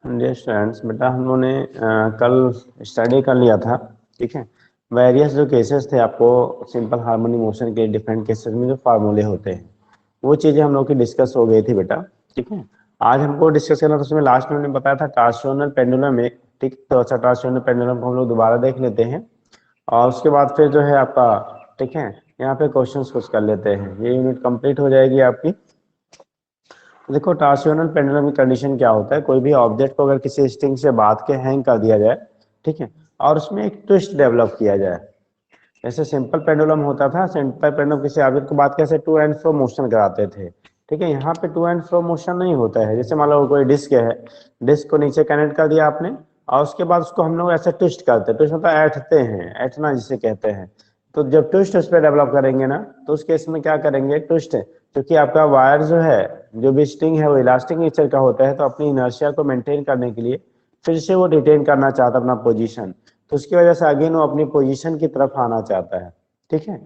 Dear students, बेटा हम लोगों ने कल स्टडी कर लिया था। ठीक है। वेरियस जो केसेस थे, आपको सिंपल हार्मोनी मोशन के डिफरेंट केसेस में जो फार्मूले होते हैं वो चीज़ें हम लोग की डिस्कस हो गई थी बेटा। ठीक है। आज हमको डिस्कस करना था, उसमें लास्ट में हमने बताया था टार्सियोनल पेंडुलम में। ठीक, तो अच्छा टार्सियोनल पेंडुलम को हम लोग दोबारा देख लेते हैं और उसके बाद फिर जो है आपका, ठीक है, यहाँ पे क्वेश्चंस कुछ कर लेते हैं। ये यूनिट कंप्लीट हो जाएगी आपकी। देखो, टार्सियोनल पेंडुलम की कंडीशन क्या होता है, कोई भी ऑब्जेक्ट को अगर किसी स्ट्रिंग से बांध के हैंग कर दिया जाए, ठीक है, और उसमें एक ट्विस्ट डेवलप किया जाए। जैसे सिंपल पेंडुलम होता था, सिंपल पेंडुलम किसी ऑब्जेक्ट को बात कैसे टू एंड फ्रो मोशन कराते थे। ठीक है, यहाँ पे टू एंड फ्रो मोशन नहीं होता है। जैसे मान लो कोई डिस्क है, डिस्क को नीचे कनेक्ट कर दिया आपने और उसके बाद उसको हम लोग ऐसे ट्विस्ट करते हैं। ट्विस्ट मतलब ऐंठते हैं, ऐंठना जिसे कहते हैं। तो जब ट्विस्ट उस पर डेवलप करेंगे ना, तो उस केस में क्या करेंगे, ट्विस्ट, क्योंकि आपका वायर जो है, जो भी स्ट्रिंग है वो इलास्टिक नेचर का होता है, तो अपनी इनर्शिया को मेंटेन करने के लिए फिर से वो रिटेन करना चाहता है अपना पोजीशन, तो उसकी वजह से अगेन वो अपनी पोजीशन की तरफ आना चाहता है। ठीक है।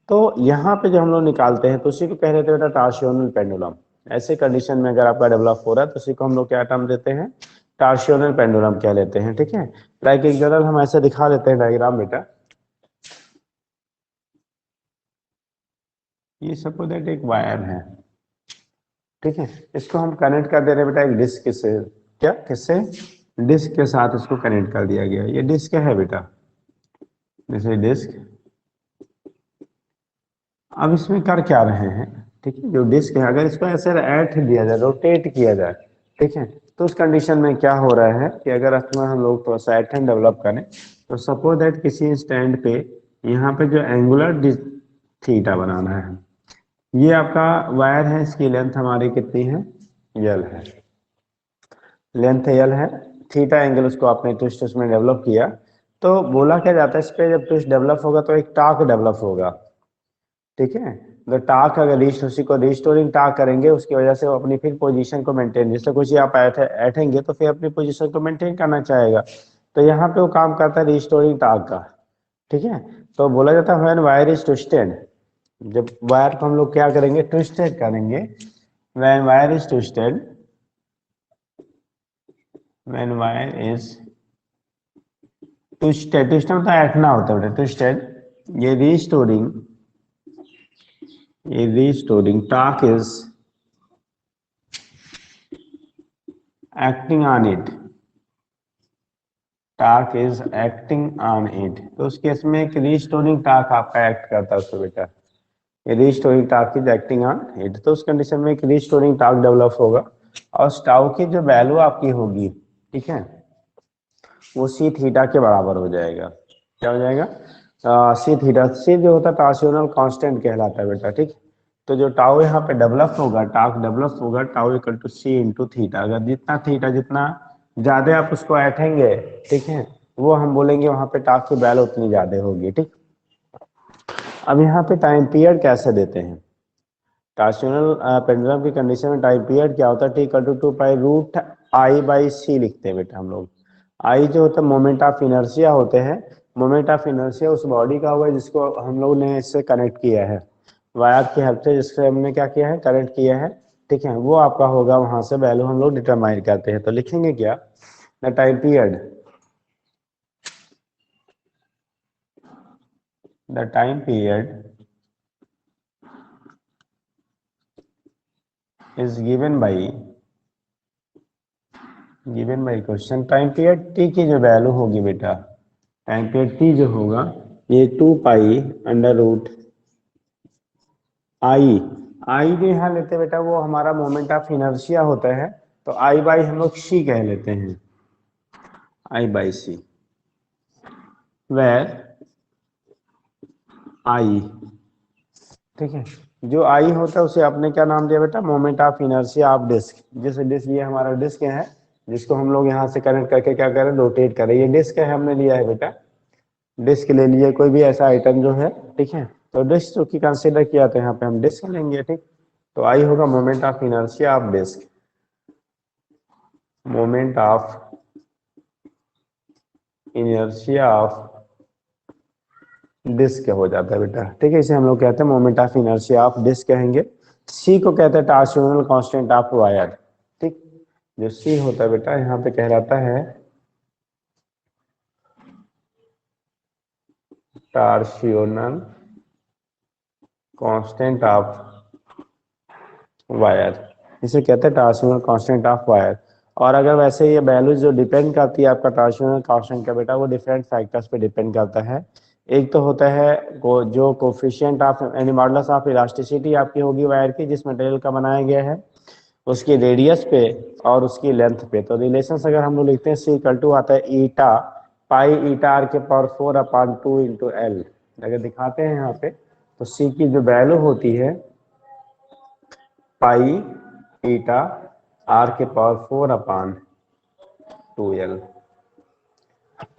तो यहाँ पे जो हम लोग निकालते हैं तो उसी को कह रहे थे बेटा टार्सियोनल पेंडुलम। ऐसे कंडीशन में अगर आपका डेवलप हो रहा है तो उसी को हम लोग क्या टर्म देते हैं, टार्सियोनल पेंडुलम कह लेते हैं। ठीक है। लाइक एग्जाम्पल हम ऐसे दिखा देते हैं डायग्राम बेटा। ये सपोज दैट एक वायर है, ठीक है, इसको हम कनेक्ट कर दे रहे हैं बेटा एक डिस्क से। क्या, किससे, डिस्क के साथ इसको कनेक्ट कर दिया गया। ये डिस्क है बेटा, जैसे डिस्क। अब इसमें कर क्या रहे हैं, ठीक है, जो डिस्क है अगर इसको ऐसे ऐठ दिया जाए, रोटेट किया जाए, ठीक है, तो उस कंडीशन में क्या हो रहा है कि अगर इसमें हम लोग थोड़ा सा ऐठन डेवलप करें, तो सपोज दैट किसी स्टैंड पे यहाँ पे जो एंगुलर थीटा बनाना है, ये आपका वायर है, इसकी लेंथ हमारी कितनी है, यल है, लेंथ यल है। थीटा एंगल उसको आपने ट्विस्ट उसमें डेवलप किया, तो बोला क्या जाता है इस पे, जब ट्विस्ट डेवलप होगा तो एक टार्क डेवलप होगा। ठीक है। अगर टार्क, अगर उसी को रिस्टोरिंग टार्क करेंगे, उसकी वजह से वो अपनी फिर पोजीशन को मेंटेन, जैसे कुछ आप ऐठेंगे तो फिर अपनी पोजीशन को मेंटेन करना चाहेगा, तो यहाँ पे वो काम करता है रिस्टोरिंग टार्क का। ठीक है। तो बोला जाता है व्हेन वायर इज ट्विस्टेड, जब वायर को हम लोग क्या करेंगे, ट्विस्टेड करेंगे। When wire is twisted, when wire is twisted, twisted मतलब ऐठना होता है ट्विस्टेड, ये restoring torque is acting on it, torque is acting on it, तो उस केस में एक रिस्टोरिंग टार्क आपका एक्ट करता है उसको बेटा। ये restoring torque is acting on it, तो उस कंडीशन में एक रिस्टोरिंग टार्क डेवलप होगा और टाउ की जो वैल्यू आपकी होगी, ठीक है, वो सी थीटा के बराबर हो जाएगा। क्या हो जाएगा, सी थीटा। सी जो होता है टार्सियोनल कांस्टेंट कहलाता है बेटा। ठीक, तो जो टाउ यहाँ पे डेवलप होगा, टार्क डेवलप होगा, tau equal to C into theta. अगर जितना थीटा जितना ज्यादा आप उसको ऐठेंगे, ठीक है, वो हम बोलेंगे वहां पे टार्क की वैल्यू उतनी ज्यादा होगी। ठीक, अब यहाँ पे टाइम पीरियड कैसे देते हैं, टार्सियोनल पेंडुलम की कंडीशन में टाइम पीरियड क्या होता है, T equal to 2 pi root I by C लिखते हैं बेटा हम लोग। आई जो होता है मोमेंट ऑफ इनर्शिया होते हैं, मोमेंट ऑफ इनर्शिया उस बॉडी का हुआ है जिसको हम लोग ने इससे कनेक्ट किया है, वायर की हेल्प से जिससे हमने क्या किया है, कनेक्ट किया है। ठीक है, वो आपका होगा, वहां से वैल्यू हम लोग डिटरमाइन करते हैं। तो लिखेंगे क्या, the time period, the time period is given by question. Time period T की जो वैल्यू होगी बेटा, टाइम पीरियड टी जो होगा, ये 2 पाई अंडर रूट आई। आई जो यहाँ लेते हैं बेटा वो हमारा मोमेंट ऑफ इनर्शिया होता है, तो आई बाई हम लोग सी कह लेते हैं, आई बाई सी, वेर आई, ठीक है, जो आई होता है उसे आपने क्या नाम दिया बेटा, moment of inertia of disc. जैसे डिस्क, ये हमारा डिस्क है जिसको हम लोग यहाँ से कनेक्ट करके क्या करें, रोटेट करें। ये डिस्क है, हमने लिया है बेटा, डिस्क ले लिए कोई भी ऐसा आइटम जो है, ठीक है, तो डिस्क जो की कंसिडर किया तो यहाँ पे हम डिस्क लेंगे। ठीक, तो आई होगा moment of inertia of disc, moment of inertia of disc हो जाता है बेटा। ठीक है, इसे हम लोग कहते हैं moment of inertia of disc कहेंगे। सी को कहते हैं टार्सियोनल कांस्टेंट ऑफ वायर। ठीक, जो सी होता है बेटा यहाँ पे कहलाता है टार्सियोनल कांस्टेंट ऑफ वायर, इसे कहते हैं टार्सियोनल कांस्टेंट ऑफ वायर। और अगर वैसे ये वैल्यूज जो डिपेंड करती है आपका टार्सियोनल कांस्टेंट का बेटा, वो डिफरेंट फैक्टर्स पे डिपेंड करता है। एक तो होता है जो कोफिशिएंट ऑफ यानी मॉडुलस ऑफ इलास्टिसिटी आपकी होगी वायर की, जिस मटेरियल का बनाया गया है, उसकी रेडियस पे और उसकी लेंथ पे। तो रिलेशंस अगर हम लोग लिखते हैं, सी इक्वल टू आता है ईटा पाई ईटा आर के पावर 4/2 इंटू एल। अगर दिखाते हैं यहाँ पे, तो सी की जो वैल्यू होती है पाई ईटा आर के पावर 4/2 एल।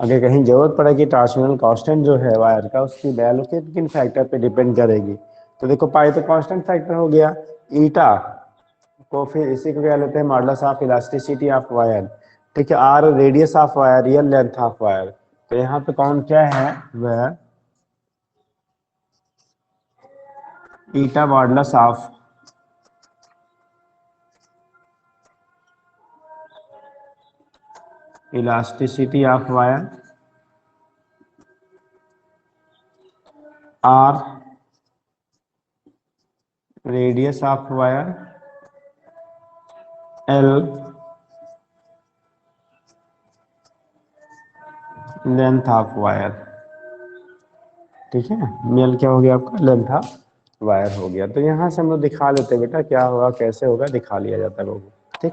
अगर कहीं जरूरत पड़े कि टार्सियोनल कांस्टेंट जो है वायर का, उसकी वैल्यू किन किन फैक्टर पे डिपेंड करेगी, तो देखो पाई तो कांस्टेंट फैक्टर हो गया, ईटा को फिर इसी को क्या लेते हैं modulus of elasticity of wire, ठीक है, R radius of wire, real length of wire. तो यहाँ पे कौन क्या है वह eta modulus of elasticity of wire, R radius of wire, L length of wire. ठीक है, मेल क्या हो गया आपका, लेंथ ऑफ वायर हो गया। तो यहाँ से हम लोग दिखा लेते हैं बेटा, क्या होगा कैसे होगा दिखा लिया जाता है लोगों, ठीक।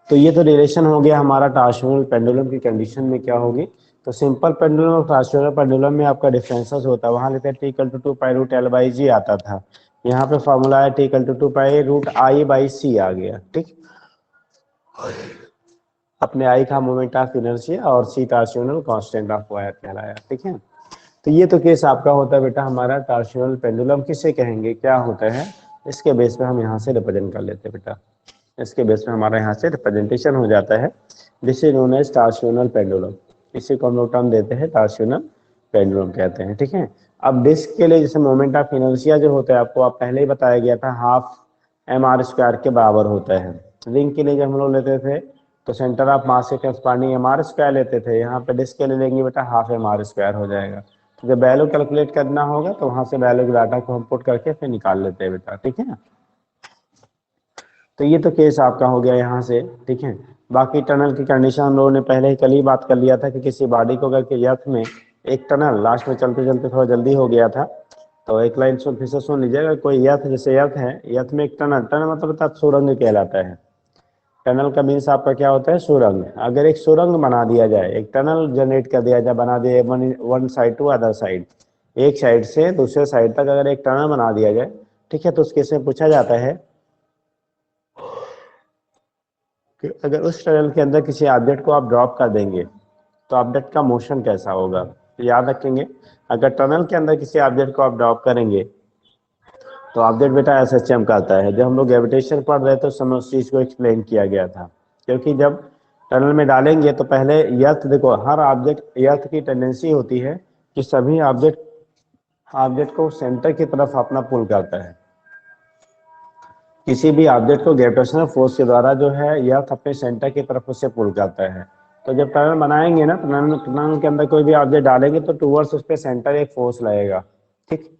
तो ये तो रिलेशन हो गया हमारा टार्सियोनल पेंडुलम की कंडीशन में क्या होगी। तो सिंपल पेंडुलम और टार्सियोनल पेंडुलम में आपका डिफरेंसेस होता है, वहां लेते हैं T equal to 2 pi root L by G आता था, यहाँ पे फॉर्मूला है T equal to 2 pi root I by C आ गया, ठीक। अपने आई का मोमेंट ऑफ इनर्शिया और C torsional constant of wire कहलाया, ठीक है। तो ये तो केस आपका होता है बेटा हमारा टार्सियोनल पेंडुलम किसे कहेंगे, क्या होता है, इसके बेस पे हम यहाँ से रिप्रेजेंट कर लेते हैं बेटा। इसके बेस में हमारा यहाँ से रिप्रेजेंटेशन हो जाता है, this is known as torsional pendulum. इसी को हम लोग टर्म देते हैं टार्सियोनल पेंडुलम कहते हैं, ठीक है। अब डिस्क के लिए जैसे मोमेंट ऑफ इनर्शिया जो होता है आपको आप पहले ही बताया गया था, हाफ एम आर स्क्वायर के बराबर होता है। रिंग के लिए जब हम लोग लेते थे तो सेंटर ऑफ मास के करस्पॉन्डिंग एम आर स्क्वायर लेते थे, यहाँ पे डिस्क के लिए लेंगे बेटा हाफ एम आर स्क्वायर हो जाएगा। तो जब वैल्यू कैलकुलेट करना होगा तो वहां से वैल्यू के डाटा को हम पुट करके फिर निकाल लेते हैं बेटा, ठीक है। तो ये तो केस आपका हो गया यहाँ से, ठीक है। बाकी टनल की कंडीशन हम लोगों ने पहले ही कल ही बात कर लिया था कि किसी बॉडी को अगर के यर्थ में एक टनल लास्ट में चलते चलते थोड़ा जल्दी हो गया था, तो एक लाइन सुन फिर से सुन लीजिएगा, कोई यर्थ जैसे यर्थ है, यर्थ में एक टनल, टनल मतलब होता है सुरंग कहलाता है। टनल का मीन्स आपका क्या होता है, सुरंग। अगर एक सुरंग बना दिया जाए, एक टनल जनरेट कर दिया जाए, बना दिया one side to other side, एक साइड से दूसरे साइड तक अगर एक टनल बना दिया जाए, ठीक है, तो उस केस में पूछा जाता है कि अगर उस टनल के अंदर किसी ऑब्जेक्ट को आप ड्रॉप कर देंगे तो ऑब्जेक्ट का मोशन कैसा होगा। तो याद रखेंगे, अगर टनल के अंदर किसी ऑब्जेक्ट को आप ड्रॉप करेंगे तो ऑब्जेक्ट बेटा ऐसे चमकाता है। जब हम लोग ग्रेविटेशन पढ़ रहे थे उस समय उस चीज को एक्सप्लेन किया गया था, क्योंकि जब टनल में डालेंगे तो पहले यर्थ, देखो हर ऑब्जेक्ट, यर्थ की टेंडेंसी होती है कि सभी ऑब्जेक्ट ऑब्जेक्ट को सेंटर की तरफ अपना पुल करता है। किसी भी ऑब्जेक्ट को ग्रेविटेशनल फोर्स के द्वारा जो है यर्थ अपने सेंटर की तरफ उसे पुल करता है। तो जब टनल बनाएंगे ना, टनल के अंदर कोई भी ऑब्जेक्ट डालेंगे तो टूवर्ड्स उस पर सेंटर एक फोर्स लगेगा, ठीक।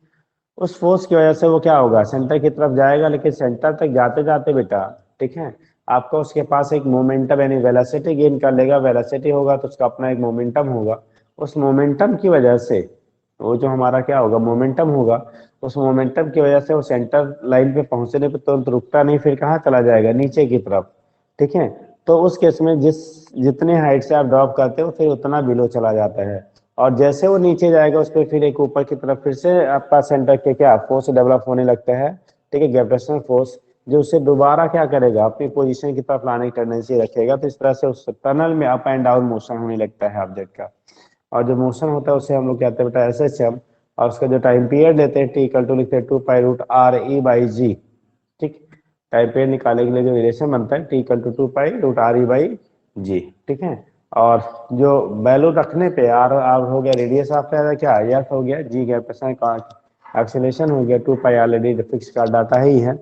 उस फोर्स की वजह से वो क्या होगा, सेंटर की तरफ जाएगा, लेकिन सेंटर तक जाते जाते बेटा, ठीक है, आपका उसके पास एक मोमेंटम यानी वेलोसिटी गेन कर लेगा। वेलोसिटी होगा तो उसका अपना एक मोमेंटम होगा। उस मोमेंटम की वजह से वो जो हमारा क्या होगा, मोमेंटम होगा, उस मोमेंटम की वजह से वो सेंटर लाइन पे पहुंचने पे तुरंत रुकता नहीं, फिर कहाँ चला जाएगा, नीचे की तरफ, ठीक है। तो उस केस में जितने हाइट से आप ड्रॉप करते हो फिर उतना बिलो चला जाता है, और जैसे वो नीचे जाएगा उस पर फिर एक ऊपर की तरफ फिर से आपका सेंटर के क्या फोर्स डेवलप होने लगता है, ठीक है, ग्रेविटेशनल फोर्स, जो उसे दोबारा क्या करेगा, अपनी पोजीशन की तरफ लाने की टेंडेंसी रखेगा। तो इस तरह से उस टनल में अप एंड डाउन मोशन होने लगता है ऑब्जेक्ट का, और जो मोशन होता है उसे हम लोग कहते हैं बेटा एस एच एम। और उसका जो टाइम पीरियड लेते हैं टी इक्वल टू लिखते हैं 2 pi root R E by G, ठीक। टाइम पीरियड निकालने के लिए जो रिलेशन बनता है T equal to 2 pi root R E by G, ठीक है। और जो वैल्यू रखने पे आर आर हो गया रेडियस ऑफ क्या एफ हो गया, जी ग्रेविटेशन का एक्सीलरेशन हो गया, 2 पाई ऑलरेडी फिक्स का डाटा ही है।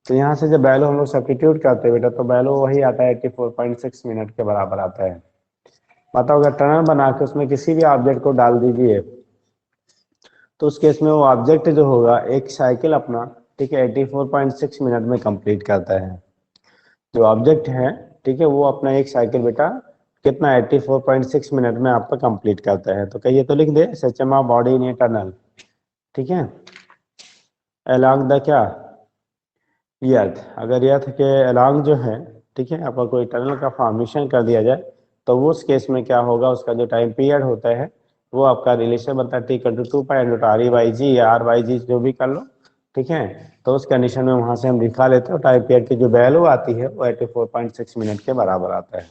तो यहाँ से जब वैल्यू हम लोग सब्स्टिट्यूट करते हैं बेटा तो वैल्यू वही आता है 84.6 मिनट के बराबर आता है। बताओ अगर टनल बना के उसमें किसी भी ऑब्जेक्ट को डाल दीजिए तो उस केस में वो ऑब्जेक्ट जो होगा एक साइकिल अपना, ठीक है, 84.6 मिनट में कंप्लीट करता है। जो ऑब्जेक्ट है, ठीक है, वो अपना एक साइकिल बेटा कितना 84.6 मिनट में आपका कंप्लीट करता है। तो कहिए तो लिख दे system of body in a tunnel, ठीक है, अलोंग द क्या अर्थ। अगर अर्थ के अलोंग जो है, ठीक है, आपका कोई टनल का फॉर्मेशन कर दिया जाए तो वो उस केस में क्या होगा, उसका जो टाइम पीरियड होता है वो आपका रिलेशन बनता है T=2π√RE/G या R/G जो भी कर लो, ठीक है। तो उस कंडीशन में वहां से हम दिखा लेते हैं टाइम पीरियड की जो वैल्यू आती है वो 84.6 मिनट के बराबर आता है।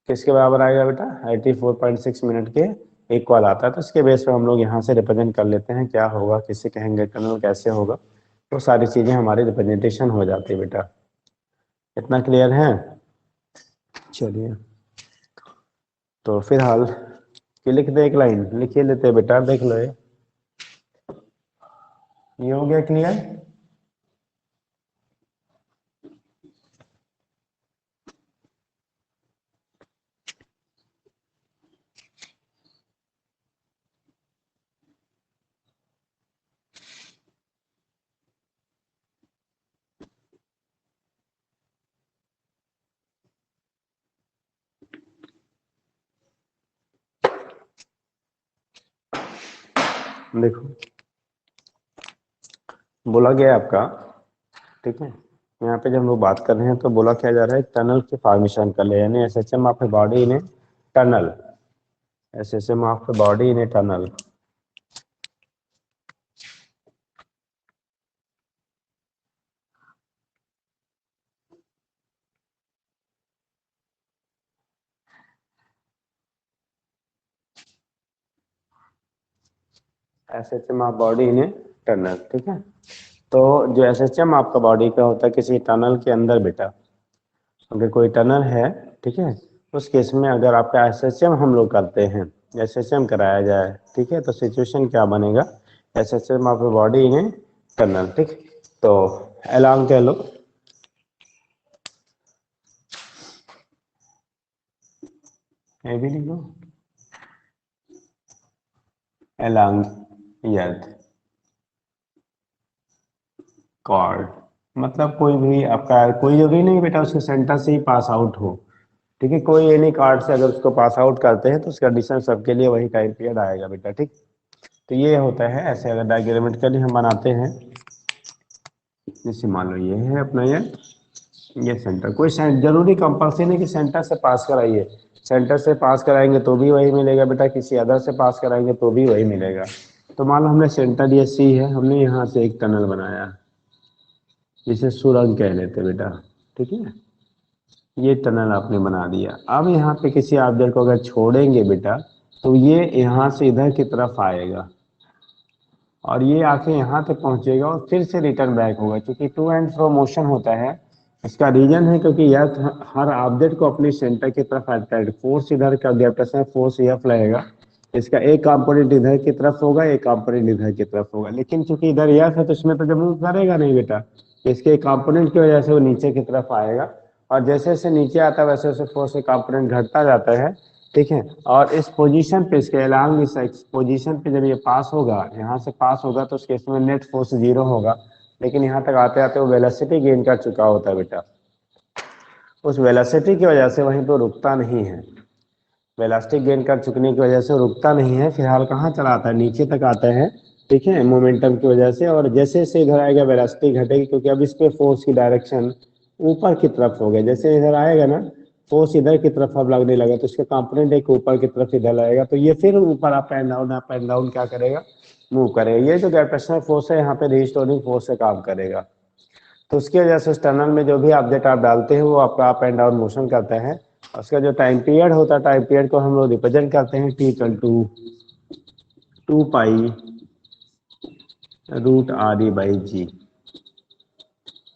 किसके बराबर आएगा बेटा, 84.6 मिनट के इक्वल आता है। तो इसके बेस पे हम लोग यहाँ से रिप्रेजेंट कर लेते हैं क्या होगा, किसे कहेंगे टनल, कैसे होगा, तो सारी चीजें हमारी रिप्रेजेंटेशन हो जाती है बेटा। इतना क्लियर है? चलिए तो फिलहाल कि लिख दे, एक लाइन लिखिए लेते हैं बेटा, देख लो ये हो गया क्लियर। देखो बोला गया आपका, ठीक है, यहाँ पे जब हम लोग बात कर रहे हैं तो बोला क्या जा रहा है, टनल की फॉर्मेशन कर ले, यानी SHM of a body in a tunnel, SHM of a body in a tunnel. SHM of body in a tunnel, ठीक है। तो जो SHM आपका बॉडी का होता है किसी टनल के अंदर बेटा, अगर कोई टनल है, ठीक है, उस केस में अगर आपका SHM हम लोग करते हैं, SHM कराया जाए, ठीक है, तो सिचुएशन क्या बनेगा, SHM of body in a tunnel, ठीक। तो अलोंग कह लो, ये भी लिख लो, अलोंग अर्थ कॉर्ड, मतलब कोई भी आपका, कोई जरूरी नहीं बेटा उसके सेंटर से ही पास आउट हो, ठीक है, कोई एनी कार्ड से अगर उसको पास आउट करते हैं तो उसका कंडीशन सबके लिए वही टाइम पीरियड आएगा बेटा, ठीक। तो ये होता है ऐसे, अगर डायग्रामेटिकली हम बनाते हैं, जैसे मान लो ये है अपना ये सेंटर, कोई जरूरी कंपल्सरी नहीं कि सेंटर से पास कराइए, सेंटर से पास कराएंगे तो भी वही मिलेगा बेटा, किसी अदर से पास कराएंगे तो भी वही मिलेगा। तो मान लो हमने सेंटर ये सी है, हमने यहाँ से एक टनल बनाया जिसे सुरंग कह लेते बेटा, ठीक है, ये टनल आपने बना दिया। अब यहाँ पे किसी ऑब्जेक्ट को अगर छोड़ेंगे बेटा तो ये यहाँ से इधर की तरफ आएगा और ये आके यहाँ तक पहुंचेगा और फिर से रिटर्न बैक होगा, क्योंकि टू एंड फ्रो मोशन होता है। इसका रीजन है क्योंकि यह हर ऑब्जेक्ट को अपने सेंटर की तरफ अट्रैक्ट, फोर्स इधर का ग्रेविटेशनल फोर्स एफ लगेगा, इसका एक कंपोनेंट इधर की तरफ होगा, एक कंपोनेंट इधर की तरफ होगा, लेकिन चूंकि इधर एफ है तो इसमें तो जब मूव करेगा नहीं बेटा, इसके कंपोनेंट की वजह से वो नीचे की तरफ आएगा और जैसे जैसे नीचे आता है वैसे वैसे फोर्स का कंपोनेंट घटता जाता है, ठीक है। और इस पोजीशन पे, इसके अलोंग इस पोजीशन पे जब ये पास होगा, यहाँ से पास होगा तो उसके इसमें नेट फोर्स 0 होगा, लेकिन यहाँ तक आते आते वो वेलोसिटी गेन कर चुका होता है बेटा, उस वेलोसिटी की वजह से वहीं पर रुकता नहीं है, वेलोसिटी गेन कर चुकने की वजह से रुकता नहीं है, फिलहाल कहाँ चला आता है, नीचे तक आता है, ठीक है, मोमेंटम की वजह से। और जैसे जैसे इधर आएगा वेलोसिटी घटेगी, क्योंकि अब इस पे फोर्स की डायरेक्शन ऊपर की तरफ हो गया, जैसे इधर आएगा ना फोर्स इधर की तरफ अब लगने लगा तो इसका कंपोनेंट एक ऊपर की तरफ इधर लगेगा, तो ये फिर ऊपर अप एंड डाउन क्या करेगा, मूव करेगा। ये जो ग्रेविटेशनल फोर्स है यहाँ पे रिस्टोरिंग फोर्स से काम करेगा, तो उसकी वजह से उस टनल में जो भी ऑब्जेक्ट आप डालते हैं वो आपका अप एंड डाउन मोशन करता है। उसका जो टाइम पीरियड होता है, टाइम पीरियड को हम लोग रिप्रेजेंट करते हैं T=2π√RE/G।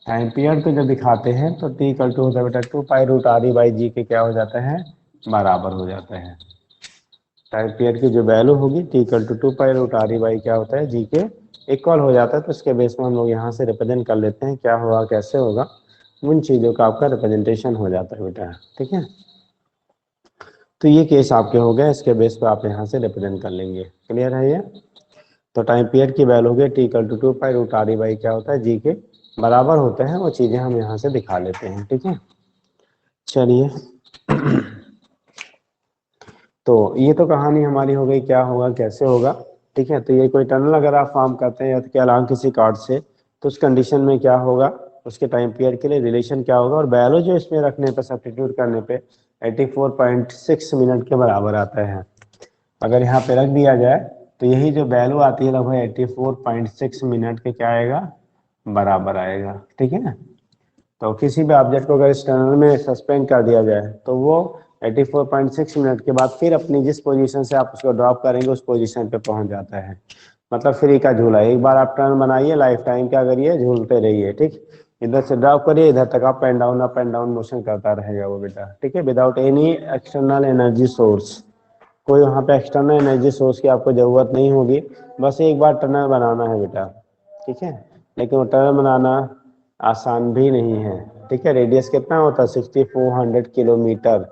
टाइम पीरियड को जब दिखाते हैं तो T= होता है बेटा 2π√RE/G के क्या हो जाता है, बराबर हो जाता है। टाइम पीरियड की जो वैल्यू होगी T=2π√RE/क्या होता है, G के इक्वल हो जाता है तो उसके बेस में हम लोग यहाँ से रिप्रेजेंट कर लेते हैं क्या होगा कैसे होगा, उन चीज़ों का आपका रिप्रेजेंटेशन हो जाता है बेटा, ठीक है। तो ये केस आपके हो गए, इसके बेस पे आप यहाँ से रिप्रेजेंट कर लेंगे। क्लियर है ये? तो टाइम पीरियड की वैल्यू हो गई T equal to 2 pi root R E by क्या होता है जी के बराबर होते हैं, वो चीज़ें हम यहाँ से दिखा लेते हैं, ठीक है। चलिए तो ये तो कहानी हमारी हो गई क्या होगा कैसे होगा, ठीक है। तो ये कोई टनल अगर आप फॉर्म करते हैं या तो क्या अलॉन्ग किसी कार्ड से, तो उस कंडीशन में क्या होगा, उसके टाइम पीरियड के लिए रिलेशन क्या होगा, और वैल्यू जो इसमें रखने पे सब्स्टिट्यूट करने पे 84.6 मिनट के बराबर आता है। अगर यहाँ पे रख दिया जाए तो यही जो वैल्यू आती है लगभग 84.6 मिनट के क्या आएगा, बराबर आएगा, ठीक है। तो किसी भी ऑब्जेक्ट को अगर इस टनल में सस्पेंड कर दिया जाए तो वो 84.6 मिनट के बाद फिर अपनी जिस पोजीशन से आप उसको ड्रॉप करेंगे उस पोजीशन पे पहुंच जाता है। मतलब फ्री का झूला, एक बार आप टर्न बनाइए, लाइफ टाइम क्या करिए, झूलते रहिए, ठीक। इधर से ड्रॉप करिए, इधर तक अप एंड डाउन मोशन करता रहेगा वो बेटा, ठीक है, without any external energy source. कोई वहाँ पे एक्सटर्नल एनर्जी सोर्स की आपको ज़रूरत नहीं होगी, बस एक बार टनल बनाना है बेटा, ठीक है। लेकिन वो टनल बनाना आसान भी नहीं है, ठीक है। रेडियस कितना होता है 6400 किलोमीटर,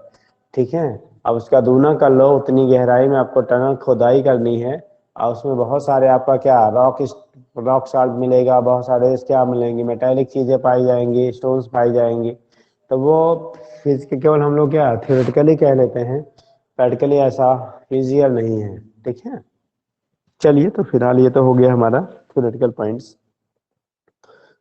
ठीक है। अब उसका दूना कर लो, उतनी गहराई में आपको टनल खुदाई करनी है, और उसमें बहुत सारे आपका क्या रॉक साल्ट मिलेगा, बहुत सारे क्या मिलेंगी, मेटेलिक चीज़ें पाई जाएंगी, स्टोन्स पाई जाएंगी। तो वो फिजिकल केवल हम लोग क्या थ्योरेटिकली कह लेते हैं, प्रैक्टिकली ऐसा फिजिकल नहीं है, ठीक है। चलिए तो फिलहाल ये तो हो गया हमारा थ्योरेटिकल पॉइंट्स।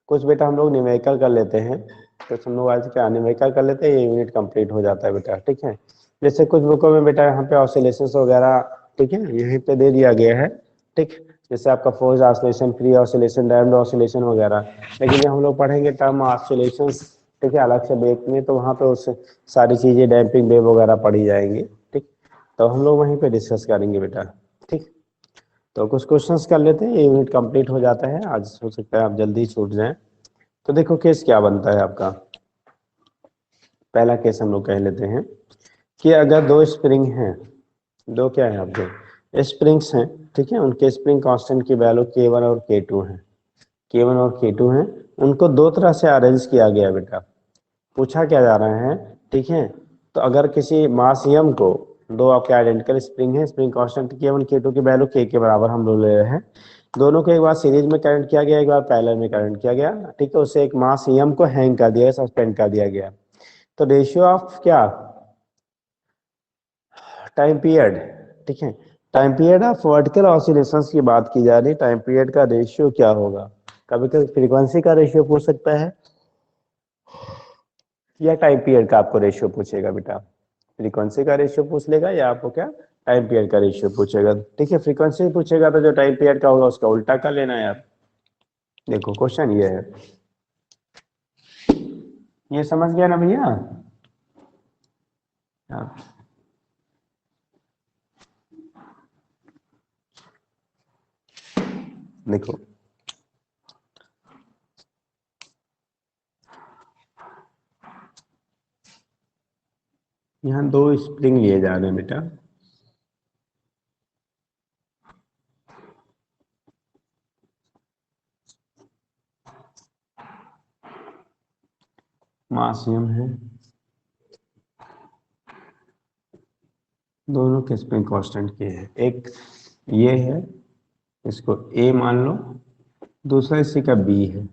कुछ बेटा हम लोग न्यूमेरिकल कर लेते हैं, कुछ हम लोग आज क्या न्यूमेरिकल कर लेते हैं, ये यूनिट कंप्लीट हो जाता है बेटा, ठीक है। जैसे कुछ बुकों में बेटा यहाँ पे ऑसिलेशंस वगैरह, ठीक है, यहीं पे दे दिया गया है, ठीक। जैसे आपका force oscillation, free oscillation, damped oscillation वगैरह। लेकिन जब हम लोग पढ़ेंगे टर्म ऑसिलेशंस, ठीक है, अलग से बेस में, तो वहाँ पे उस सारी चीज़ें डैम्पिंग वेव वगैरह पढ़ी जाएंगी, ठीक। तो हम लोग वहीं पे डिस्कस करेंगे बेटा, ठीक। तो कुछ क्वेश्चंस कर लेते हैं, ये यूनिट कंप्लीट हो जाता है आज, हो सकता है आप जल्दी छूट जाएं। तो देखो केस क्या बनता है आपका, पहला केस हम लोग कह लेते हैं कि अगर दो स्प्रिंग हैं, दो क्या है आपके स्प्रिंग्स हैं, ठीक है, उनके स्प्रिंग कांस्टेंट की वैल्यू K1 और K2 है, K1 और K2 हैं, उनको दो तरह से अरेंज किया गया बेटा। पूछा क्या जा रहा है, ठीक है। तो अगर किसी मास m को, दो आपके आइडेंटिकल स्प्रिंग है, स्प्रिंग कांस्टेंट K1 K2 की वैल्यू K के बराबर हम लोग ले रहे हैं, दोनों को एक बार सीरीज में करंट किया गया, एक बार पैरेलल में करंट किया गया, ठीक है। उसे एक मास m को हैंग कर दिया, सस्पेंड कर दिया गया। तो रेशियो ऑफ क्या, टाइम पीरियड, ठीक है, time period of vertical oscillations की बात की जा रही, टाइम पीरियड का रेशियो क्या होगा। कभी कभी फ्रीक्वेंसी का रेशियो पूछ सकता है, या टाइम पीरियड का आपको रेशियो पूछेगा बेटा, फ्रीक्वेंसी का रेशियो पूछ लेगा या आपको क्या टाइम पीरियड का रेशियो पूछेगा, ठीक है। फ्रीक्वेंसी पूछेगा तो जो टाइम पीरियड का होगा उसका उल्टा कर लेना यार। देखो क्वेश्चन ये है, ये समझ गया ना भैया। हाँ, देखो यहाँ दो स्प्रिंग लिए जा रहे हैं बेटा, मास m है, दोनों के स्प्रिंग कांस्टेंट के है, एक ये है, इसको A मान लो, दूसरा इसी का B है।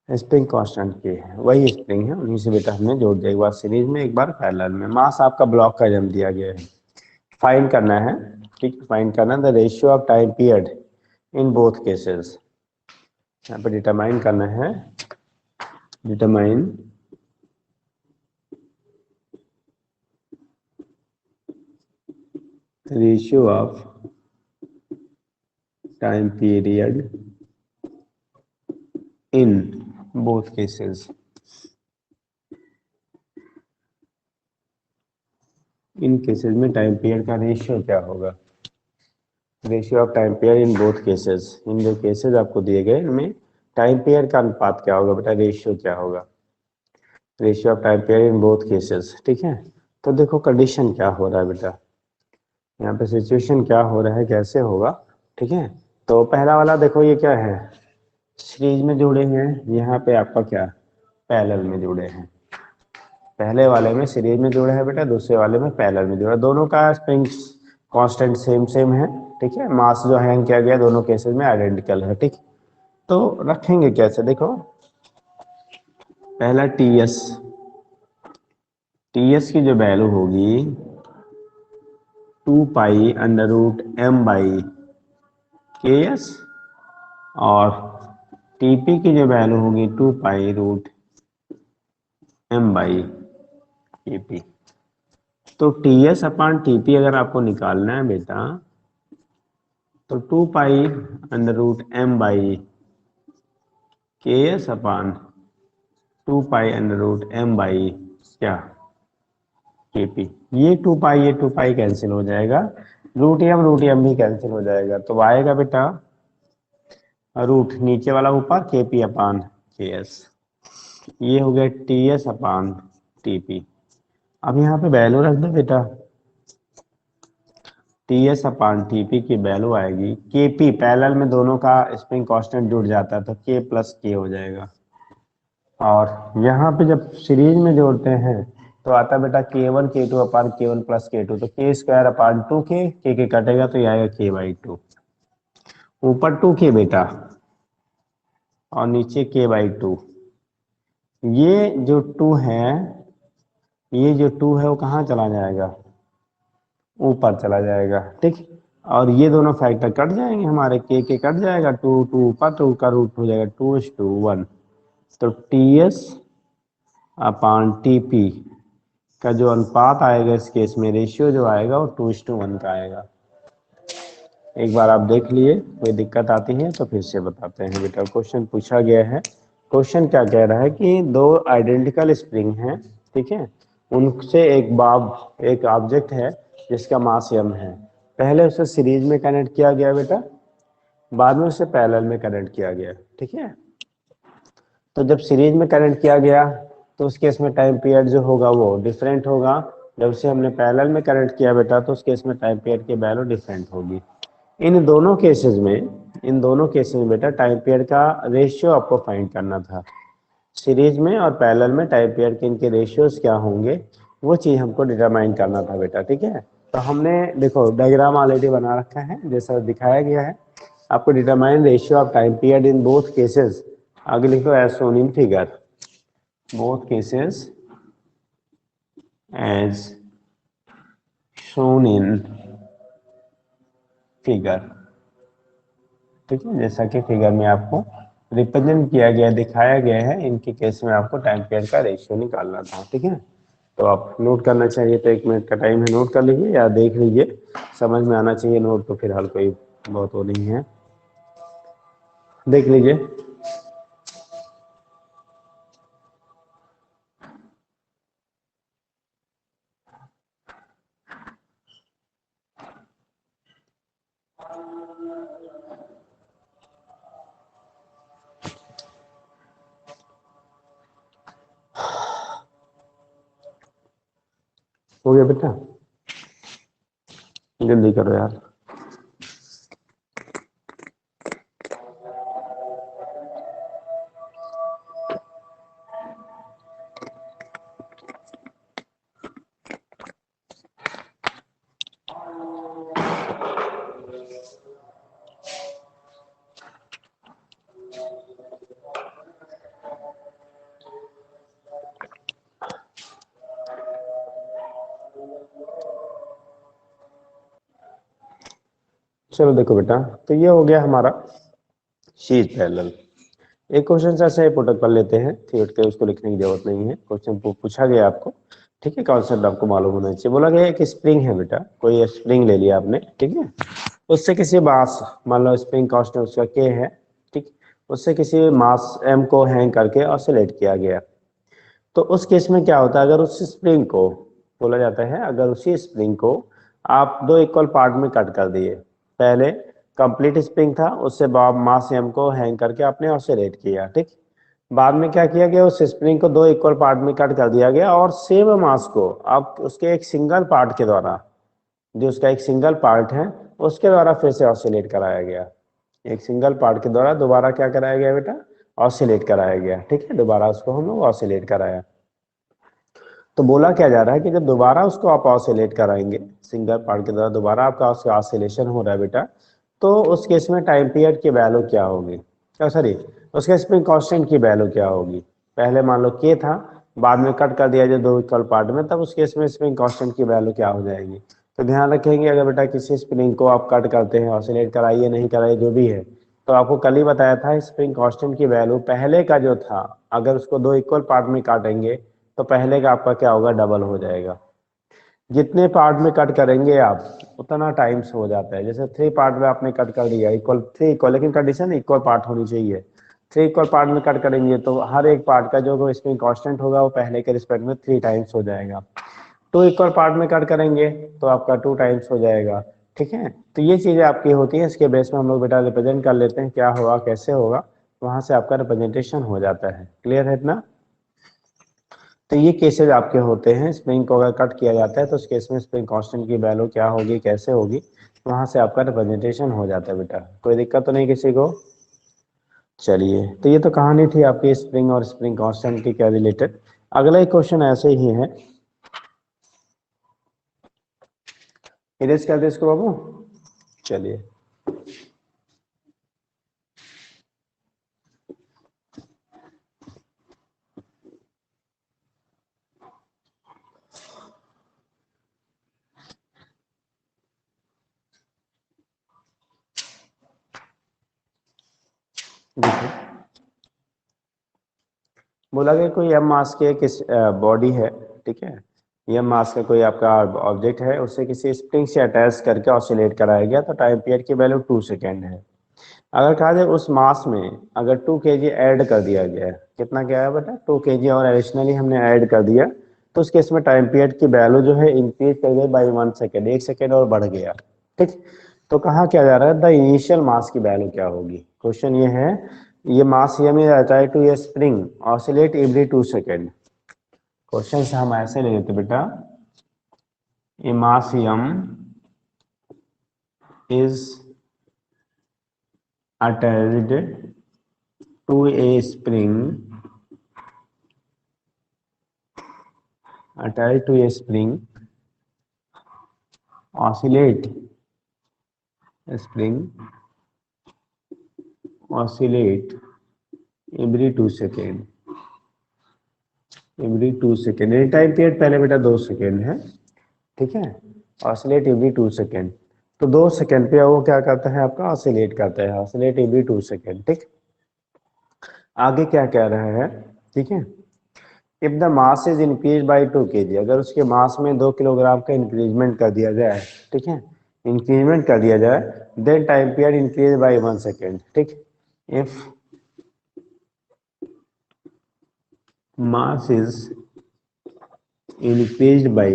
स्प्रिंग कांस्टेंट के है, वही स्प्रिंग है, उन्हीं से बेटा हमने जोड़ दिया, एक बार सीरीज में एक बार पैरेलल में। मास आपका ब्लॉक का जम दिया गया है, फाइंड करना है, ठीक, फाइंड करना the ratio of time period in both cases. यहाँ पे डिटरमाइन करना है, determine ratio of time period in both cases. इन केसेस में टाइम पीरियड का रेशियो क्या होगा, ratio of time period in both cases, इन जो केसेस आपको दिए गए इनमें टाइम पीरियड का अनुपात क्या होगा बेटा, रेशियो क्या होगा, ratio of time period in both cases. ठीक है, तो देखो कंडीशन क्या हो रहा है बेटा, यहाँ पे सिचुएशन क्या हो रहा है, कैसे होगा। ठीक है, तो पहला वाला देखो ये क्या है, सीरीज में जुड़े हैं, यहाँ पे आपका क्या पैरेलल में जुड़े हैं, पहले वाले में सीरीज में जुड़ा है बेटा, दूसरे वाले में पैरेलल में जुड़ा है, दोनों का स्प्रिंग कांस्टेंट सेम सेम है। ठीक है, मास जो हैंग किया गया दोनों केसेस में आइडेंटिकल है। ठीक, तो रखेंगे कैसे, देखो पहला टी एस, टी एस की जो वैल्यू होगी 2 pi under root M by K S, और टीपी की जो वैल्यू होगी 2 pi root M by K P. तो टी एस अपान टीपी अगर आपको निकालना है बेटा, तो 2 pi under root M by K S upon 2 pi under root M by क्या के पी। ये 2 पाई ये 2 पाई कैंसिल हो जाएगा, रूट एम भी कैंसिल हो जाएगा, तो आएगा बेटा रूट नीचे वाला ऊपर के पी अपान के एस, ये हो गया टी एस अपान टी पी। अब यहाँ पे वैल्यू रख दो बेटा, टी एस अपान टी पी की वैल्यू आएगी के पी, पैरेलल में दोनों का स्प्रिंग कांस्टेंट जुड़ जाता है तो के प्लस के हो जाएगा, और यहाँ पे जब सीरीज में जोड़ते हैं तो आता है बेटा K1 K2 अपान K1 प्लस K2, तो के स्क्वायर अपान 2 के कटेगा तो ये आएगा K बाई 2, ऊपर 2 के बेटा और नीचे K बाई 2। ये जो 2 है, ये जो 2 है वो कहाँ चला जाएगा, ऊपर चला जाएगा। ठीक, और ये दोनों फैक्टर कट जाएंगे हमारे, के कट जाएगा, 2 ऊपर, 2 का रूट हो जाएगा 2:1, तो टी एस अपान टी पी का जो अनुपात आएगा इस केस में, रेशियो जो आएगा वो 2:1 का आएगा। एक बार आप देख लिए, कोई दिक्कत आती है तो फिर से बताते हैं बेटा। क्वेश्चन पूछा गया है, क्वेश्चन क्या कह रहा है कि दो आइडेंटिकल स्प्रिंग हैं, ठीक है, उनसे एक ऑब्जेक्ट है जिसका मास m है, पहले उसे सीरीज में कनेक्ट किया गया बेटा, बाद में उसे पैरेलल में कनेक्ट किया गया। ठीक है, तो जब सीरीज में कनेक्ट किया गया तो उस केस में टाइम पीरियड जो होगा वो डिफरेंट होगा, जब से हमने पैरेलल में कनेक्ट किया बेटा तो उस केस में टाइम पीरियड की वैल्यू डिफरेंट होगी। इन दोनों केसेस में बेटा टाइम पीरियड का रेशियो आपको फाइंड करना था, सीरीज में और पैरेलल में टाइम पीरियड के इनके रेशियोज क्या होंगे वो चीज हमको डिटरमाइन करना था बेटा। ठीक है, तो हमने देखो डायग्राम ऑलरेडी बना रखा है जैसा दिखाया गया है, आपको determine ratio of time period in both cases, आगे लिखो as shown in figure, both cases as shown in figure। ठीक है, जैसा कि फिगर में आपको रिप्रेजेंट किया गया, दिखाया गया है, इनके केस में आपको टाइम पीरियड का रेशियो निकालना था। ठीक है, तो आप नोट करना चाहिए तो 1 मिनट का टाइम है, नोट कर लीजिए या देख लीजिए, समझ में आना चाहिए नोट, तो फिलहाल कोई बहुत वो नहीं है, देख लीजिए। हो गया बेटा, जल्दी करो यार। चलो देखो बेटा, तो ये हो गया हमारा शीट पैरेलल। एक क्वेश्चन ऐसे पुटअप कर लेते हैं, थियोट के उसको लिखने की जरूरत नहीं है, क्वेश्चन पूछा गया आपको। ठीक है, कॉन्सेप्ट आपको मालूम होना चाहिए। बोला गया एक स्प्रिंग है बेटा, कोई स्प्रिंग ले लिया आपने, ठीक है, उससे किसी मास, मान लो स्प्रिंग कांस्टेंट उसका के है, ठीक, उससे किसी मास m को हैंग करके ऑसिलेट किया गया, तो उस केस में क्या होता है, अगर उस स्प्रिंग को बोला जाता है अगर उसी स्प्रिंग को आप दो इक्वल पार्ट में कट कर दिए। पहले कंप्लीट स्प्रिंग था, उससे बाद मास एम को हैंग करके आपने ऑसिलेट किया, ठीक। बाद में क्या किया गया, उस स्प्रिंग को दो इक्वल पार्ट में कट कर दिया गया और सेम मास को आप उसके एक सिंगल पार्ट के द्वारा, जो उसका एक सिंगल पार्ट है उसके द्वारा फिर से ऑसिलेट कराया गया। एक सिंगल पार्ट के द्वारा दोबारा क्या कराया गया बेटा, ऑसिलेट कराया गया, ठीक है। दोबारा उसको हम लोग ऑसिलेट कराया। तो बोला क्या जा रहा है कि जब दोबारा उसको आप ऑसिलेट कराएंगे सिंगल पार्ट के द्वारा, दोबारा आपका उसका ऑसिलेशन हो रहा है बेटा, तो उस केस में टाइम पीरियड की वैल्यू क्या होगी, सॉरी उसके स्प्रिंग कांस्टेंट की वैल्यू क्या होगी। पहले मान लो के था, बाद में कट कर दिया जाए दो इक्वल पार्ट में, तब उस केस में स्प्रिंग कांस्टेंट की वैल्यू क्या हो जाएगी। तो ध्यान रखेंगे अगर बेटा किसी स्प्रिंग को आप कट करते हैं, ऑसिलेट कराइए नहीं कराइए जो भी है, तो आपको कल ही बताया था स्प्रिंग कांस्टेंट की वैल्यू पहले का जो था, अगर उसको दो इक्वल पार्ट में काटेंगे तो पहले का आपका क्या होगा, डबल हो जाएगा। जितने पार्ट में कट करेंगे आप उतना टाइम्स हो जाता है। जैसे थ्री पार्ट में आपने कट कर दिया इक्वल, थ्री इक्वल, लेकिन कंडीशन इक्वल पार्ट होनी चाहिए। थ्री इक्वल पार्ट में कट करेंगे तो हर एक पार्ट का जो स्प्रिंग कांस्टेंट होगा वो पहले के रिस्पेक्ट में थ्री टाइम्स हो जाएगा। टू इक्वल पार्ट में कट करेंगे तो आपका टू टाइम्स हो जाएगा, ठीक है। तो ये चीजें आपकी होती है, इसके बेस में हम लोग बेटा रिप्रेजेंट कर लेते हैं क्या होगा कैसे होगा, वहां से आपका रिप्रेजेंटेशन हो जाता है। क्लियर है इतना। तो ये केसेस आपके होते हैं, स्प्रिंग को अगर कट किया जाता है तो उस केस में स्प्रिंग कांस्टेंट की वैल्यू क्या होगी कैसे होगी, वहां से आपका रिप्रेजेंटेशन हो जाता है बेटा। कोई दिक्कत तो नहीं किसी को। चलिए, तो ये तो कहानी थी आपकी स्प्रिंग और स्प्रिंग कांस्टेंट की क्या रिलेटेड। अगला एक क्वेश्चन ऐसे ही है, इरेज कर दे इसको बाबू। चलिए, देखिए बोला गया कोई एम मास के किस बॉडी है, ठीक है। एम मास का कोई आपका ऑब्जेक्ट है, उसे किसी स्प्रिंग से अटैच करके ऑसिलेट कराया गया, तो टाइम पीरियड की वैल्यू 2 सेकेंड है। अगर कहा जाए उस मास में अगर 2 kg ऐड कर दिया गया है, कितना क्या है बेटा, 2 kg और एडिशनली हमने ऐड कर दिया, तो उस केस में टाइम पीरियड की वैल्यू जो है इंक्रीज कर गई बाई 1 सेकेंड, 1 सेकेंड और बढ़ गया, ठीक। तो कहाँ क्या जा रहा है, द इनिशियल मास की वैल्यू क्या होगी। क्वेश्चन ये है, ये मास ये में रहता है टू ये spring oscillate every 2 second. Question से हम ऐसे ले लेते बेटा, ए मास यम is attached to a spring, attached to a spring, oscillate, spring oscillate every 2 second, every 2 second. Any time period पहले बेटा 2 सेकेंड है, ठीक है। ऑसिलेट एवरी 2 सेकेंड, तो 2 सेकेंड पे वो क्या करता है आपका, ऑसिलेट करता है, ऑसिलेट एवरी 2 सेकेंड, ठीक। आगे क्या कह रहा है, ठीक है। If the mass is increase by 2 kg, अगर उसके मास में 2 किलोग्राम का इंक्रीजमेंट कर दिया जाए, ठीक है, इंक्रीजमेंट कर दिया जाए, then time period increase by 1 second, ठीक। If mass is increased by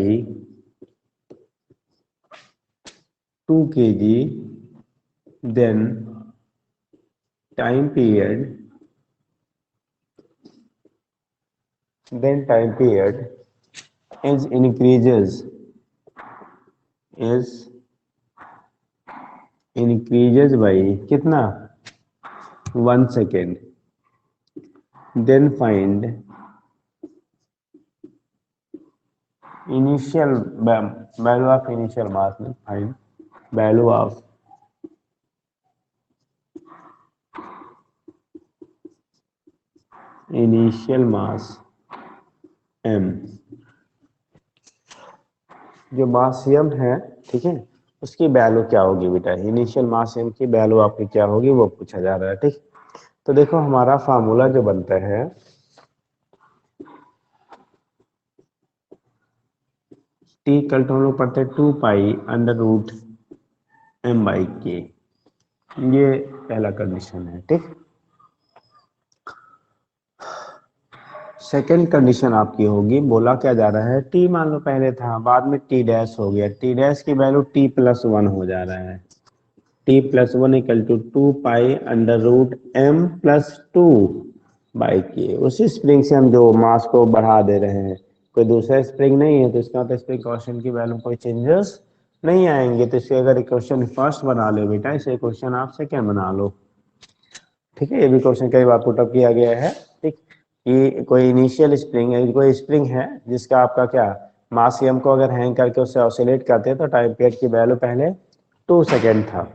2 kg, then time period is increases by कितना, 1 second. then find initial value of initial mass, find value of initial mass m, जो मास m है, ठीक है, उसकी value क्या होगी बेटा, इनिशियल मास m की वैल्यू आपकी क्या होगी वो पूछा जा रहा है, ठीक। तो देखो हमारा फार्मूला जो बनता है, टी कल तो हम लोग पढ़ते हैं 2 पाई अंडर रूट m/k, ये पहला कंडीशन है, ठीक। सेकंड कंडीशन आपकी होगी, बोला क्या जा रहा है, टी मान लो पहले था, बाद में टी डैश हो गया, टी डैश की वैल्यू टी प्लस वन हो जा रहा है, T plus one equal to 2 pi under root m+2 by K. उसी स्प्रिंग से हम जो मास को बढ़ा दे रहे हैं, कोई दूसरा स्प्रिंग नहीं है, तो इसका मतलब स्प्रिंग कांस्टेंट की वैल्यू कोई चेंजेस नहीं आएंगे। तो इसके अगर इक्वेशन फर्स्ट बना लो बेटा, इसे इक्वेशन आप सेकंड बना लो। ठीक है, ये भी क्वेश्चन कई बार पुटअप किया गया है। ठीक, कि कोई इनिशियल स्प्रिंग है, कोई स्प्रिंग है जिसका आपका क्या मास m को अगर हैंग करके उससे ऑसिलेट करते हैं तो टाइम पीरियड की वैल्यू पहले 2 सेकेंड था,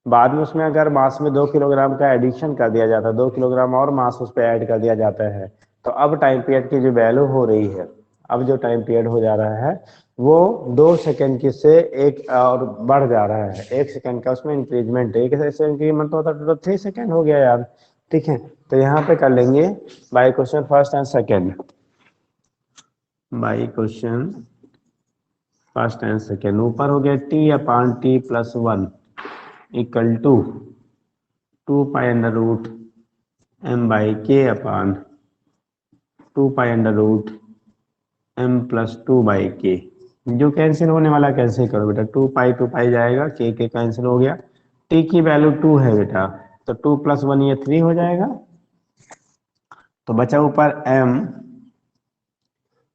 बाद में उसमें अगर मास में 2 किलोग्राम का एडिशन कर दिया जाता है, 2 किलोग्राम और मास उस पर ऐड कर दिया जाता है, तो अब टाइम पीरियड की जो वैल्यू हो रही है, अब जो टाइम पीरियड हो जा रहा है वो 2 सेकेंड की से एक और बढ़ जा रहा है, 1 सेकेंड का उसमें इंक्रीजमेंट है, 1 सेकेंड इंक्रीजमेंट होता है तो 3 सेकेंड हो गया यार। ठीक है, तो यहाँ पे कर लेंगे by question first and second, by question first and second. ऊपर हो गया T upon T plus one equal to 2 pi under root m/k upon 2 pi under root m+2/k। जो कैंसिल होने वाला कैंसिल करो बेटा, 2 पाई जाएगा, के कैंसिल हो गया, टी की वैल्यू 2 है बेटा, तो 2 + 1 ये 3 हो जाएगा, तो बचा ऊपर m,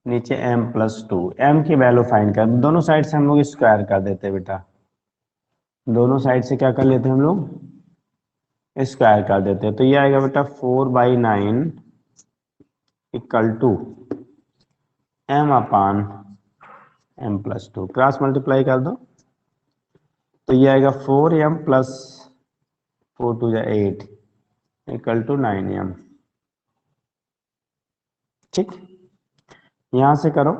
नीचे m+2। m की वैल्यू फाइंड कर, दोनों साइड से हम लोग स्क्वायर कर देते हैं बेटा, दोनों साइड से क्या कर लेते हैं हम लोग, स्क्वायर कर देते हैं, तो ये आएगा बेटा 4/9 equal to m/m+2, cross multiply कर दो, तो ये आएगा 4m + 4 × 2 = 8 इक्वल टू 9m। ठीक, यहां से करो,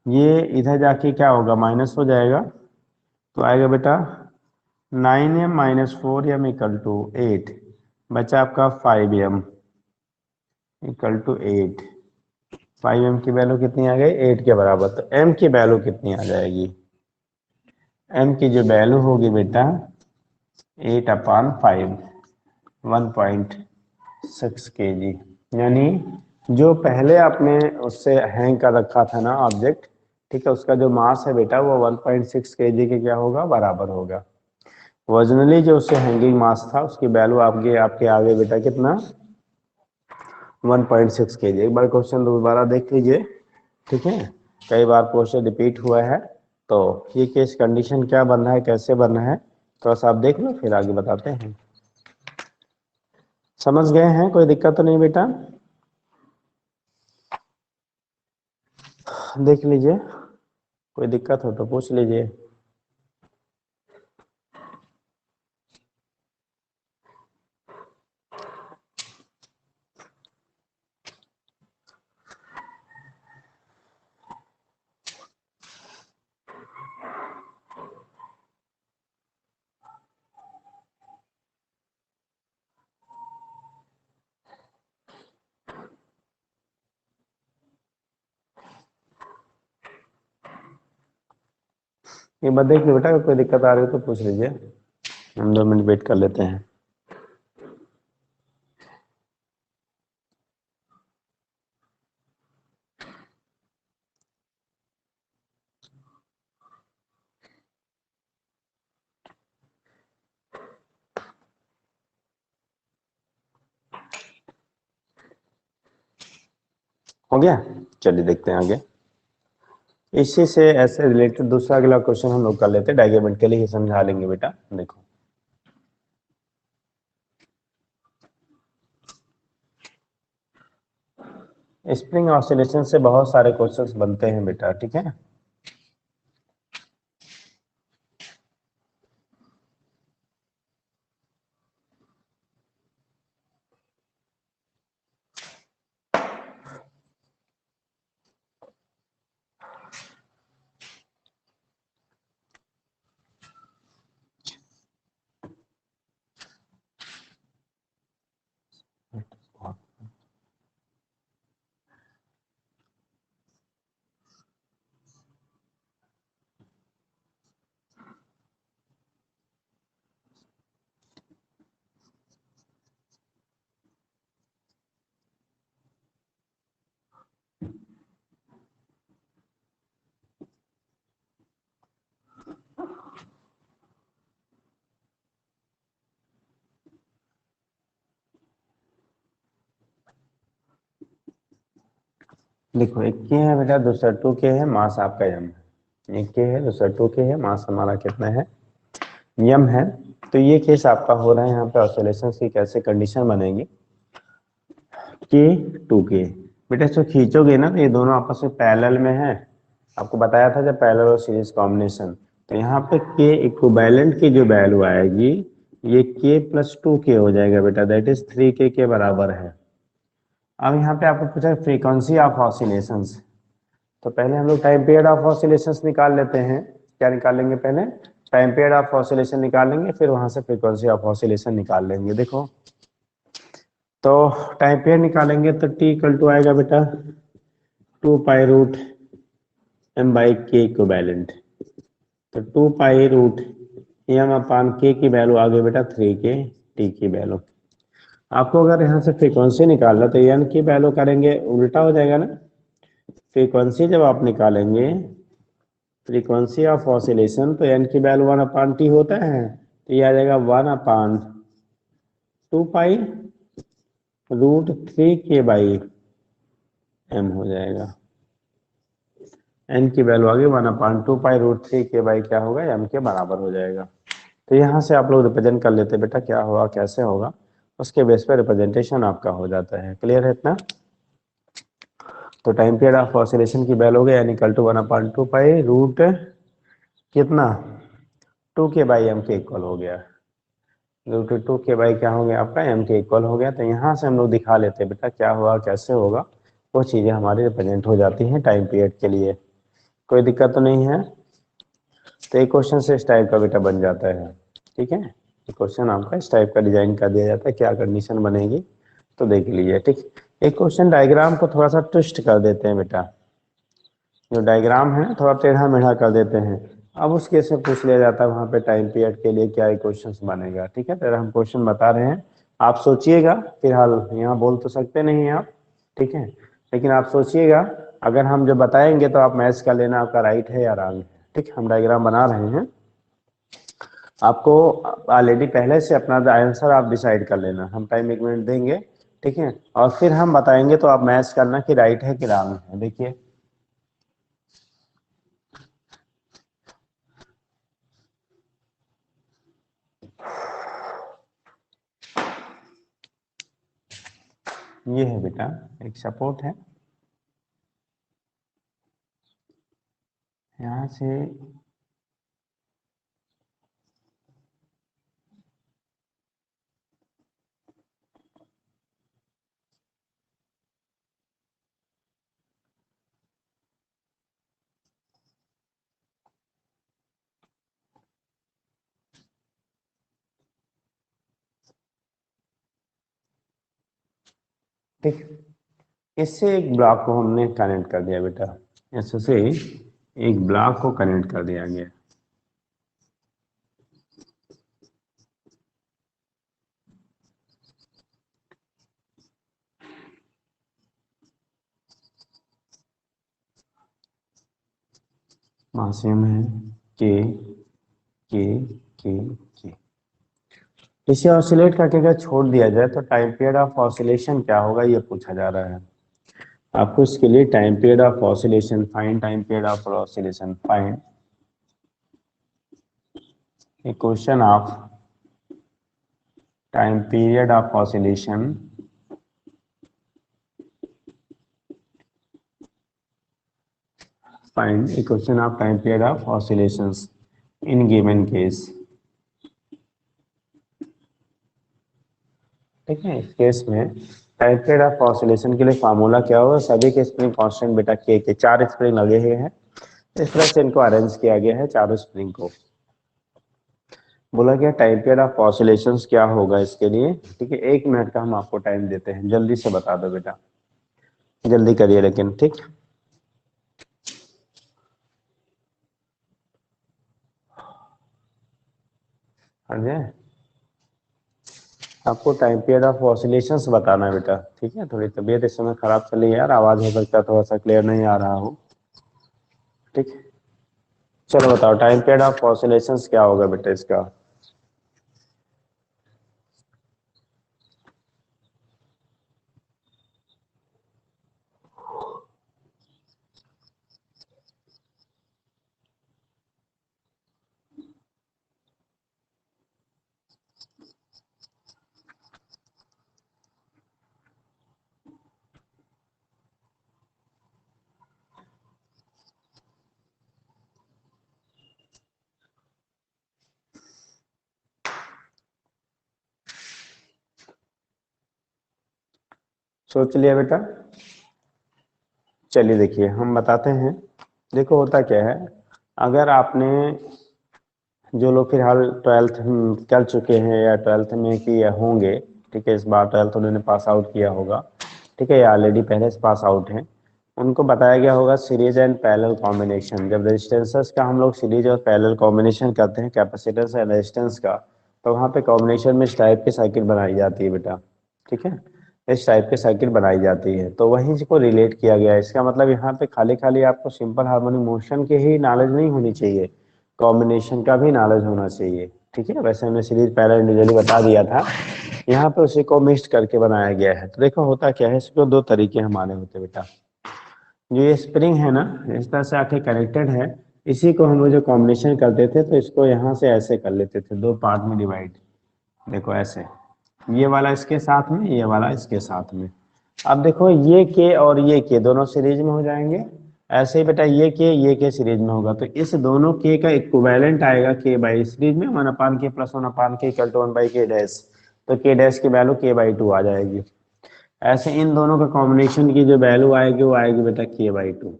ये इधर जाके क्या होगा, माइनस हो जाएगा, तो आएगा बेटा 9m - 4m इक्वल टू 8, बचा आपका 5m इक्वल टू 8। 5m की वैल्यू कितनी आ गई, 8 के बराबर, तो m की वैल्यू कितनी आ जाएगी, m की जो वैल्यू होगी बेटा 8/5, 1.6 kg, यानी जो पहले आपने उससे हैंग कर रखा था ना ऑब्जेक्ट, ठीक है, उसका जो मास है बेटा वो 1.6 kg के क्या होगा, बराबर होगा। ओरिजिनली जो उससे हैंगिंग मास था उसकी वैल्यू आपके आपके आगे बेटा कितना, 1.6 kg। एक बार क्वेश्चन दोबारा देख लीजिए, ठीक है, कई बार क्वेश्चन रिपीट हुआ है, तो ये केस कंडीशन क्या बनना है, कैसे बनना है, थोड़ा सा आप देख लो, फिर आगे बताते हैं। समझ गए हैं, कोई दिक्कत तो नहीं बेटा, देख लीजिए, कोई दिक्कत हो तो पूछ लीजिए। ये बात देख लो बेटा, अगर कोई दिक्कत आ रही हो तो पूछ लीजिए, हम 2 मिनट वेट कर लेते हैं। हो गया, चलिए देखते हैं आगे। इसी से ऐसे रिलेटेड दूसरा अगला क्वेश्चन हम लोग कर लेते हैं, डायग्रामेटिकली ही समझा लेंगे बेटा। देखो, स्प्रिंग ऑसिलेशन से बहुत सारे क्वेश्चंस बनते हैं बेटा, ठीक है। देखो एक के है बेटा, दूसरा टू के है, मास आपका यम है। एक के है, दूसरा टू के है, मास हमारा कितना है, यम है। तो ये केस आपका हो रहा है यहाँ पे ऑसिलेशन की कैसे कंडीशन बनेगी, के टू के। बेटा इसको खींचोगे ना तो ये दोनों आपस में पैरेलल में है, आपको बताया था जब पैरेलल और सीरीज कॉम्बिनेशन। तो यहाँ पे के इक्विवेलेंट की जो वैल्यू आएगी, ये के प्लस टू के हो जाएगा बेटा, दैट इज थ्री के बराबर है। अब यहाँ पे आपको पूछा फ्रीक्वेंसी ऑफ ऑसिलेशंस, तो पहले हम लोग टाइम पीरियड ऑफ ऑसिलेशंस निकाल लेते हैं। क्या निकालेंगे पहले, टाइम पीरियड ऑफ ऑसिलेशन निकालेंगे, फिर वहां से फ्रीक्वेंसी ऑफ ऑसिलेशन निकाल लेंगे। देखो तो टाइम पीरियड निकालेंगे तो टी इक्वल टू आएगा बेटा 2 पाई रूट m/k इक्विवेलेंट। तो 2 पाई रूट एम अपान के की वैल्यू आ गई बेटा 3 के टी की वैल्यू। आपको अगर यहाँ से फ्रीक्वेंसी निकालना तो एन की वैल्यू करेंगे उल्टा हो जाएगा ना, फ्रीक्वेंसी जब आप निकालेंगे, फ्रीक्वेंसी ऑफ ऑसिलेशन, तो एन की वैल्यू 1/t होता है, तो ये आ जाएगा 1/2 पाई रूट 3 के/m हो जाएगा। एन की वैल्यू आ गई 1/2 पाई रूट 3 के/ क्या होगा, एम के बराबर हो जाएगा। तो यहाँ से आप लोग रिप्रेजेंट कर लेते बेटा, क्या होगा कैसे होगा, उसके बेस पर रिप्रेजेंटेशन आपका हो जाता है। क्लियर है इतना। तो टाइम पीरियड ऑफ ऑसिलेशन की वैल्यू हो गई n equal to 1/2 pi root कितना, 2 के/m के इक्वल हो गया। √2 के/ क्या हो गया आपका, m के इक्वल हो गया। तो यहाँ से हम लोग दिखा लेते हैं बेटा क्या हुआ कैसे होगा, वो चीज़ें हमारी रिप्रेजेंट हो जाती हैं टाइम पीरियड के लिए। कोई दिक्कत तो नहीं है। तो एक क्वेश्चन से इस टाइप का बेटा बन जाता है, ठीक है। क्वेश्चन आपका इस टाइप का डिजाइन कर दिया जाता है, क्या कंडीशन बनेगी तो देख लीजिए, ठीक। एक क्वेश्चन डायग्राम को थोड़ा सा ट्विस्ट कर देते हैं बेटा, जो डायग्राम है थोड़ा टेढ़ा मेढ़ा कर देते हैं। अब उस केस में पूछ लिया जाता है वहाँ पे टाइम पीरियड के लिए क्या क्वेश्चन बनेगा, ठीक है। तो हम क्वेश्चन बता रहे हैं, आप सोचिएगा। फिलहाल यहाँ बोल तो सकते नहीं हैं आप, ठीक है, लेकिन आप सोचिएगा। अगर हम जो बताएंगे तो आप मैच कर लेना आपका राइट है या रॉन्ग है, ठीक। हम डायग्राम बना रहे हैं, आपको ऑलरेडी पहले से अपना आंसर आप डिसाइड कर लेना, हम टाइम 1 मिनट देंगे, ठीक है, और फिर हम बताएंगे तो आप मैच करना कि राइट है कि रॉन्ग है। देखिए ये है बेटा, एक सपोर्ट है यहाँ से, ठीक, इससे एक ब्लॉक को हमने कनेक्ट कर दिया बेटा, इससे एक ब्लॉक को कनेक्ट कर दिया गया। मासियम है के के के के, इसे ऑसिलेट करके अगर छोड़ दिया जाए तो टाइम पीरियड ऑफ ऑसिलेशन क्या होगा ये पूछा जा रहा है आपको। इसके लिए time period of oscillation find, time period of oscillation find equation of time period of oscillation find equation of time period of oscillations in given case, ठीक है। इस केस में टाइम पीरियड ऑफ ऑसिलेशन के लिए formula क्या होगा, सभी के स्प्रिंग कांस्टेंट बेटा के 4 स्प्रिंग लगे हुए हैं, इस तरह से इनको अरेंज किया गया है चारों स्प्रिंग को। बोला गया टाइम पीरियड ऑफ ऑसिलेशंस क्या होगा इसके लिए, ठीक है। 1 मिनट का हम आपको टाइम देते हैं, जल्दी से बता दो बेटा, जल्दी करिए लेकिन, ठीक। समझे, आपको टाइम पीरियड ऑफ ऑसिलेशंस बताना है बेटा, ठीक है। थोड़ी तबीयत इस समय खराब चली है यार, आवाज हो सकता है थोड़ा सा क्लियर नहीं आ रहा हो, ठीक। चलो बताओ टाइम पीरियड ऑफ ऑसिलेशंस क्या होगा बेटा इसका। सोच लिया बेटा? चलिए देखिए हम बताते हैं। देखो होता क्या है, अगर आपने जो लोग फिलहाल ट्वेल्थ कर चुके हैं या ट्वेल्थ में किए होंगे, ठीक है, इस बार ट्वेल्थ उन्होंने पास आउट किया होगा, ठीक है, या ऑलरेडी पहले से पास आउट हैं, उनको बताया गया होगा सीरीज एंड पैरेलल कॉम्बिनेशन। जब रेजिस्टेंसेस का हम लोग सीरीज और पैरेलल कॉम्बिनेशन करते हैं कैपेसिटेंस एंड रेजिस्टेंस का, तो वहाँ पे कॉम्बिनेशन में इस टाइप की साइकिल बनाई जाती है बेटा, ठीक है, इस टाइप की साइकिल बनाई जाती है। तो वहीं को रिलेट किया गया है। इसका मतलब यहाँ पे खाली खाली आपको सिंपल हार्मोनिक मोशन के ही नॉलेज नहीं होनी चाहिए, कॉम्बिनेशन का भी नॉलेज होना चाहिए, ठीक है। वैसे हमने सीरीज पैरेलल इंडिविजुअली बता दिया था, यहाँ पे उसी को मिक्स करके बनाया गया है। तो देखो होता क्या है, इसको दो तरीके हमारे होते हैं बेटा। जो ये स्प्रिंग है ना, इस तरह से आके कनेक्टेड है, इसी को हम लोग जो कॉम्बिनेशन करते थे तो इसको यहाँ से ऐसे कर लेते थे, दो पार्ट में डिवाइड। देखो ऐसे, ये वाला इसके साथ में, ये वाला इसके साथ में। अब देखो ये के और ये के दोनों सीरीज में हो जाएंगे। ऐसे ही बेटा ये के सीरीज में होगा, तो इस दोनों के का इक्विवेलेंट आएगा के बाई सीरीज में, 1/k plus 1/k equal to 1/k dash. तो के डैश की वैल्यू k/2 आ जाएगी। ऐसे इन दोनों का कॉम्बिनेशन की जो वैल्यू आएगी वो आएगी बेटा k/2।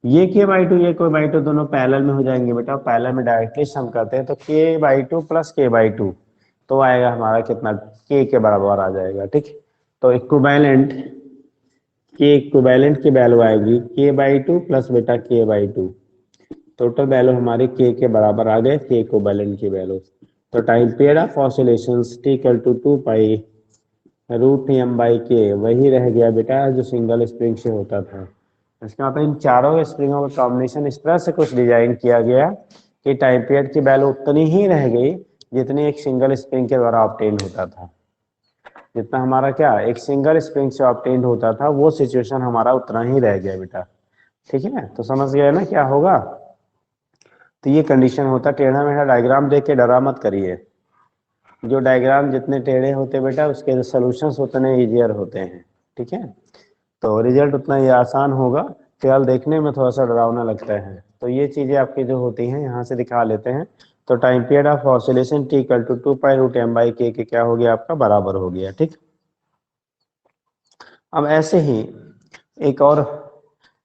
ये k/2 ये k/2 दोनों पैरेलल में हो जाएंगे बेटा, पैरेलल में डायरेक्टली सम करते हैं तो k/2 प्लस k/2 तो आएगा हमारा कितना, k के बराबर आ जाएगा, ठीक। तो इक्विवेलेंट की वैल्यू आएगी k/2 प्लस बेटा k/2। टोटल वैल्यू हमारी k के बराबर आ गए, k इक्विवेलेंट की वैल्यू। तो time period of oscillations t equal to 2π√m/k वही रह गया बेटा जो सिंगल स्प्रिंग से होता था। इसका मतलब इन चारों स्प्रिंगों का कॉम्बिनेशन इस तरह से कुछ डिजाइन किया गया कि टाइम पीरियड की वैल्यू उतनी ही रह गई जितनी एक सिंगल स्प्रिंग के द्वारा ऑब्टेन होता था। जितना हमारा क्या एक सिंगल स्प्रिंग से ऑब्टेन होता था वो सिचुएशन हमारा उतना ही रह गया बेटा, ठीक है। तो समझ गए ना क्या होगा। तो ये कंडीशन होता, टेढ़ा मेढ़ा डायग्राम देख के डरा मत करिए। जो डायग्राम जितने टेढ़े होते बेटा उसके सॉल्यूशंस उतने इजियर होते हैं, ठीक है। तो रिजल्ट उतना ही आसान होगा, केवल देखने में थोड़ा सा डरावना लगता है। तो ये चीजें आपकी जो होती हैं यहाँ से दिखा लेते हैं। तो time period of oscillation t equal to 2π√m/k के क्या हो गया आपका बराबर हो गया, ठीक। अब ऐसे ही एक और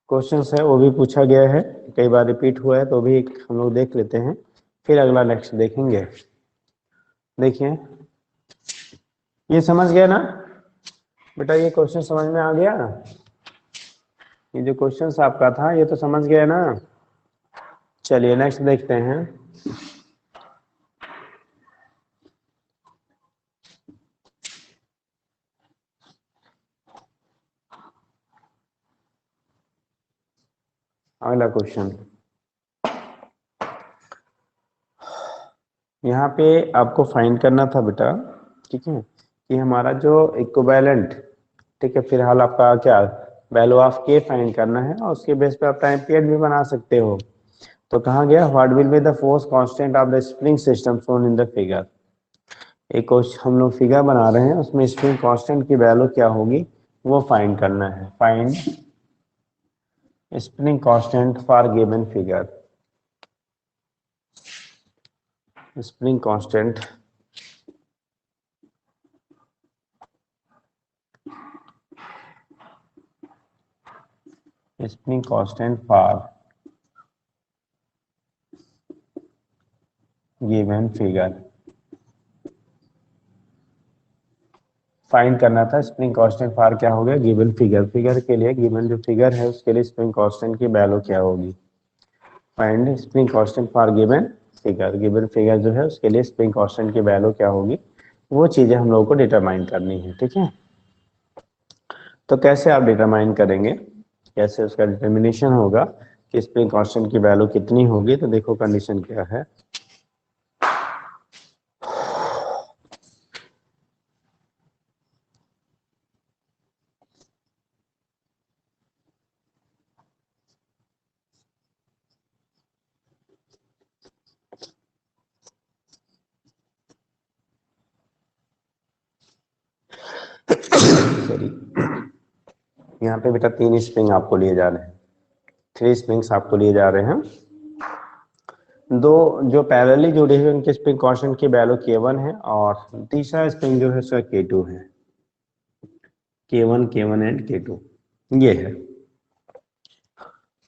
क्वेश्चन है वो भी पूछा गया है, कई बार रिपीट हुआ है, तो भी हम लोग देख लेते हैं, फिर अगला नेक्स्ट देखेंगे। देखिए ये समझ गया ना बेटा, ये क्वेश्चन समझ में आ गया। ये जो क्वेश्चन आपका था ये तो समझ गया ना। चलिए नेक्स्ट देखते हैं। अगला क्वेश्चन, यहाँ पे आपको फाइंड करना था बेटा, ठीक है, कि हमारा जो इक्विवेलेंट, ठीक है, फिलहाल आपका क्या वैल्यू ऑफ के फाइंड करना है और उसके बेस पे आप टाइम पीरियड भी बना सकते हो। तो कहा गया what will be the force constant of the spring system shown in the figure. एक हम लोग फिगर बना रहे हैं उसमें स्प्रिंग कांस्टेंट की वैल्यू क्या होगी वो फाइंड करना है। Find spring constant for given figure. Spring constant spring constant for given figure. Find करना था स्प्रिंग कांस्टेंट फॉर क्या हो गया गिवन फिगर। फिगर के लिए गिवन जो फिगर है उसके लिए स्प्रिंग कांस्टेंट की वैल्यू क्या होगी। Find spring constant for given figure. Given figure जो है उसके लिए स्प्रिंग कांस्टेंट की वैल्यू क्या होगी वो चीजें हम लोगों को डिटरमाइन करनी है, ठीक है। तो कैसे आप डिटरमाइन करेंगे, कैसे उसका डिटर्मिनेशन होगा कि स्प्रिंग कांस्टेंट की वैल्यू कितनी होगी। तो देखो कंडीशन क्या है। सॉरी, यहाँ पे बेटा 3 स्प्रिंग आपको लिए जा रहे हैं, 3 स्प्रिंग्स आपको लिए जा रहे हैं। दो जो पैरेलली जुड़े हुए उनके स्प्रिंग कांस्टेंट की वैल्यू k1 है और तीसरा स्प्रिंग जो है उसका k2 है। K1 K1 एंड K2 ये है।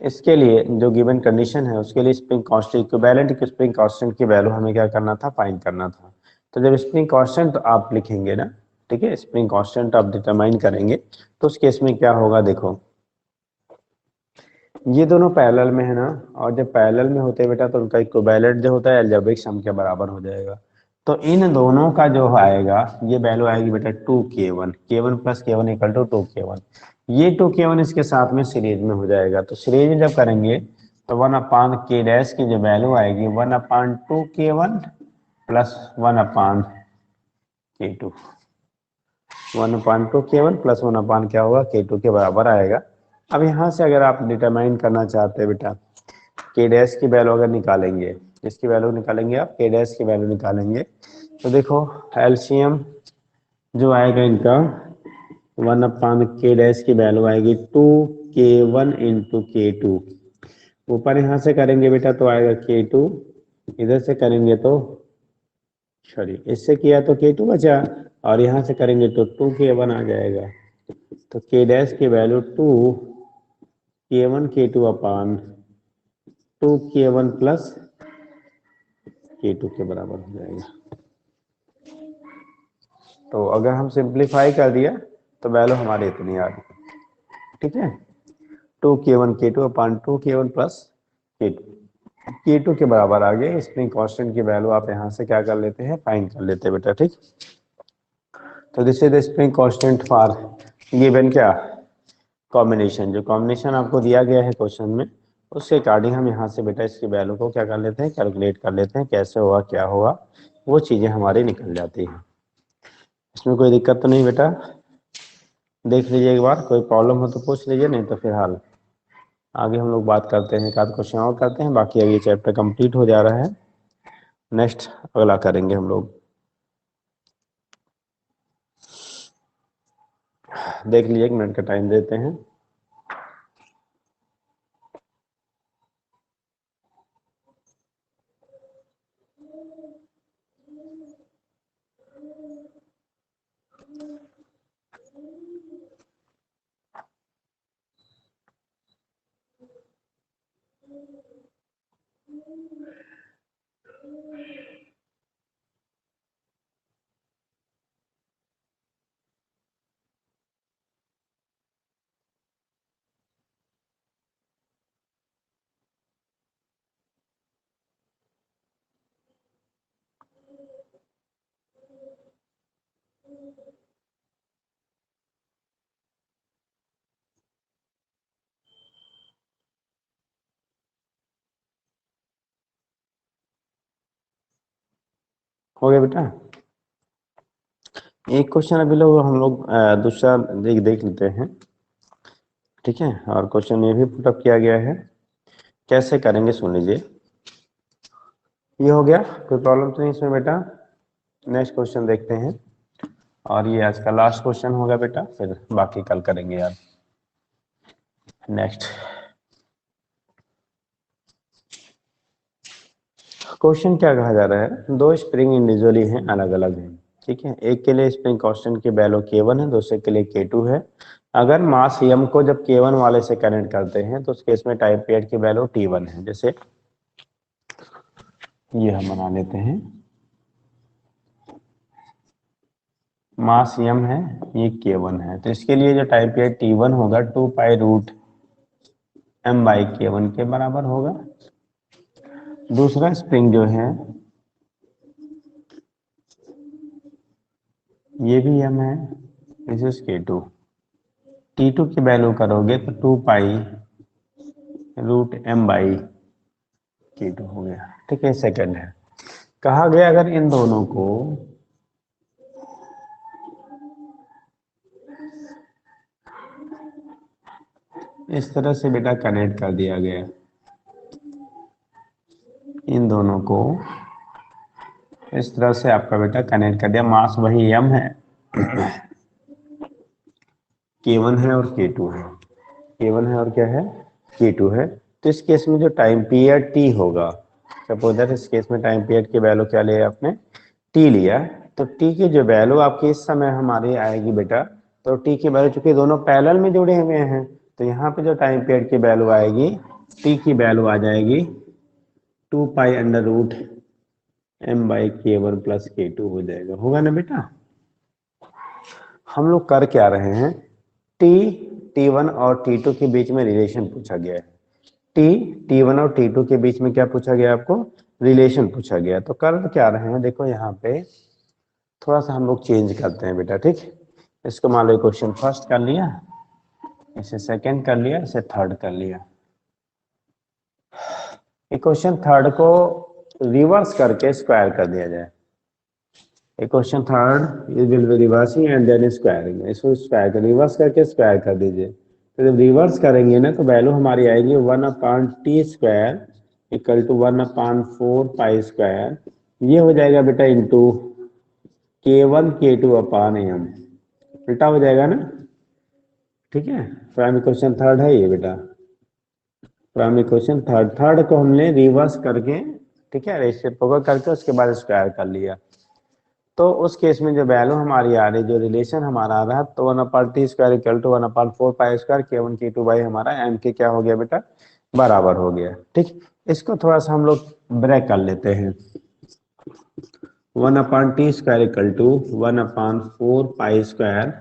इसके लिए जो गिवन कंडीशन है उसके लिए स्प्रिंग कांस्टेंट इक्विवेलेंट की स्प्रिंग कांस्टेंट की वैल्यू हमें क्या करना था, फाइंड करना था। तो जब स्प्रिंग कांस्टेंट आप लिखेंगे ना, ठीक है, स्प्रिंग कांस्टेंट आप डिटरमाइन करेंगे तो उस केस में क्या होगा, देखो ये दोनों पैरेलल में है ना, और जब पैरेलल में होते हैं बेटा तो उनका इक्विवेलेंट जो होता है अलजेब्रिक सम के बराबर हो जाएगा। तो इन दोनों का जो आएगा ये वैल्यू आएगी बेटा 2k1, k1 plus k1 equal to 2k1। ये 2k1 इसके साथ में सीरीज में हो जाएगा, तो सीरीज में जब करेंगे तो 1 अपान k डैश की जो वैल्यू आएगी 1 अपान 2k1 प्लस 1 अपान k2, 1 अपान 2k1 प्लस 1 अपान क्या होगा k2 के बराबर आएगा। अब यहाँ से अगर आप डिटरमाइन करना चाहते हैं बेटा k डैश की वैल्यू अगर निकालेंगे, इसकी वैल्यू निकालेंगे आप k डैश की वैल्यू निकालेंगे तो देखो एलसीएम जो आएगा इनका 1 अपान k डैश की वैल्यू आएगी 2k1 इंटू k2। ऊपर यहाँ से करेंगे बेटा तो आएगा k2, इधर से करेंगे तो सॉरी इससे किया तो k2 बचा, और यहाँ से करेंगे तो 2k1 आ जाएगा। तो k डैश की वैल्यू 2k1 k2 अपान 2k1 प्लस k2 के बराबर हो जाएगा। तो अगर हम सिंप्लीफाई कर दिया तो वैल्यू हमारी इतनी आ गई, ठीक है, 2k1 k2 अपान 2k1 प्लस k2 के बराबर आ गए। स्प्रिंग कांस्टेंट की वैल्यू आप यहाँ से क्या कर लेते हैं, फाइंड कर लेते हैं बेटा, ठीक। तो this is the spring constant for given क्या कॉम्बिनेशन, जो कॉम्बिनेशन आपको दिया गया है क्वेश्चन में उसके अकॉर्डिंग हम यहाँ से बेटा इसकी वैल्यू को क्या कर लेते हैं, कैलकुलेट कर लेते हैं, कैसे होगा क्या होगा वो चीज़ें हमारी निकल जाती हैं। इसमें कोई दिक्कत तो नहीं बेटा, देख लीजिए एक बार, कोई प्रॉब्लम हो तो पूछ लीजिए, नहीं तो फिलहाल आगे हम लोग बात करते हैं, एक आध क्वेश्चन और करते हैं, बाकी अभी चैप्टर कंप्लीट हो जा रहा है, नेक्स्ट अगला करेंगे हम लोग। देख लीजिए, 1 मिनट का टाइम देते हैं। हो गया बेटा, एक क्वेश्चन अभी लोग हम लोग दूसरा देख लेते हैं, ठीक है, और क्वेश्चन ये भी पुटअप किया गया है, कैसे करेंगे सुन लीजिए। ये हो गया, कोई प्रॉब्लम तो नहीं इसमें बेटा। नेक्स्ट क्वेश्चन देखते हैं, और ये आज का लास्ट क्वेश्चन होगा बेटा, फिर बाकी कल करेंगे यार। नेक्स्ट क्वेश्चन क्या कहा जा रहा है, दो स्प्रिंग इंडिविजुअली हैं, अलग अलग हैं, ठीक है, एक के लिए स्प्रिंग कांस्टेंट की वैल्यू k1 है, दूसरे के लिए k2 है। अगर मास m को जब k1 वाले से कनेक्ट करते हैं तो उस केस में टाइम पीरियड की वैल्यू t1 है। जैसे ये हम बना लेते हैं, मास m है, ये k1 है, तो इसके लिए जो टाइम पीरियड t1 होगा 2 pi root m by k1 के बराबर होगा। दूसरा स्प्रिंग जो है ये भी m है, दिस इज k2, t2 की वैल्यू करोगे तो 2 pi root m by k2 हो गया, ठीक है। सेकंड है, कहा गया अगर इन दोनों को इस तरह से बेटा कनेक्ट कर दिया गया, इन दोनों को इस तरह से आपका बेटा कनेक्ट कर दिया, मास वही m है, k1 है और k2 है, k1 है और क्या है k2 है। तो इस केस में जो टाइम पीरियड t होगा, सपोज दैट इस केस में टाइम पीरियड की वैल्यू क्या लिया आपने, t लिया, तो t की जो वैल्यू आपकी इस समय हमारी आएगी बेटा, तो टी की वैल्यू चूंकि दोनों पैरेलल में जुड़े हुए हैं, तो यहाँ पे जो टाइम पीरियड की वैल्यू आएगी, टी की वैल्यू आ जाएगी 2 pi under root m/k1 + k2 हो जाएगा। होगा ना बेटा? हम लोग कर क्या रहे हैं, T1 और T2 के बीच में रिलेशन पूछा गया है। T1 और T2 के बीच में क्या पूछा गया आपको? रिलेशन पूछा गया। तो कर क्या रहे हैं, देखो यहाँ पे थोड़ा सा हम लोग चेंज करते हैं बेटा, ठीक। इसको मान लो क्वेश्चन फर्स्ट कर लिया, इसे सेकंड कर लिया, इसे थर्ड कर लिया। इक्वेशन थर्ड को रिवर्स करके स्क्वायर कर दिया जाए। Equation third is will be reversing and then squaring. इसको स्क्वायर कर, रिवर्स करके स्क्वायर कर दीजिए। तो जब रिवर्स करेंगे ना, तो वैल्यू हमारी आएगी 1/t² इक्वल टू 1/4 पाई²। ये हो जाएगा बेटा इंटू k1 k2 अपान m, उल्टा हो जाएगा ना, ठीक है। प्राइम इक्वेशन थर्ड है ये बेटा, प्राइम इक्वेशन थर्ड को हमने रिवर्स करके, ठीक है, रेसिप्रोकल करके उसके बाद स्क्वायर कर लिया। तो उस केस में जो वैल्यू हमारी आ रही, जो रिलेशन हमारा आ रहा है, तो 1/t² equal to 1/4 pi k1 k2 by हमारा m के क्या हो गया बेटा, बराबर हो गया, ठीक। इसको थोड़ा सा हम लोग ब्रेक कर लेते हैं। 1/t² equal to 1/4 pi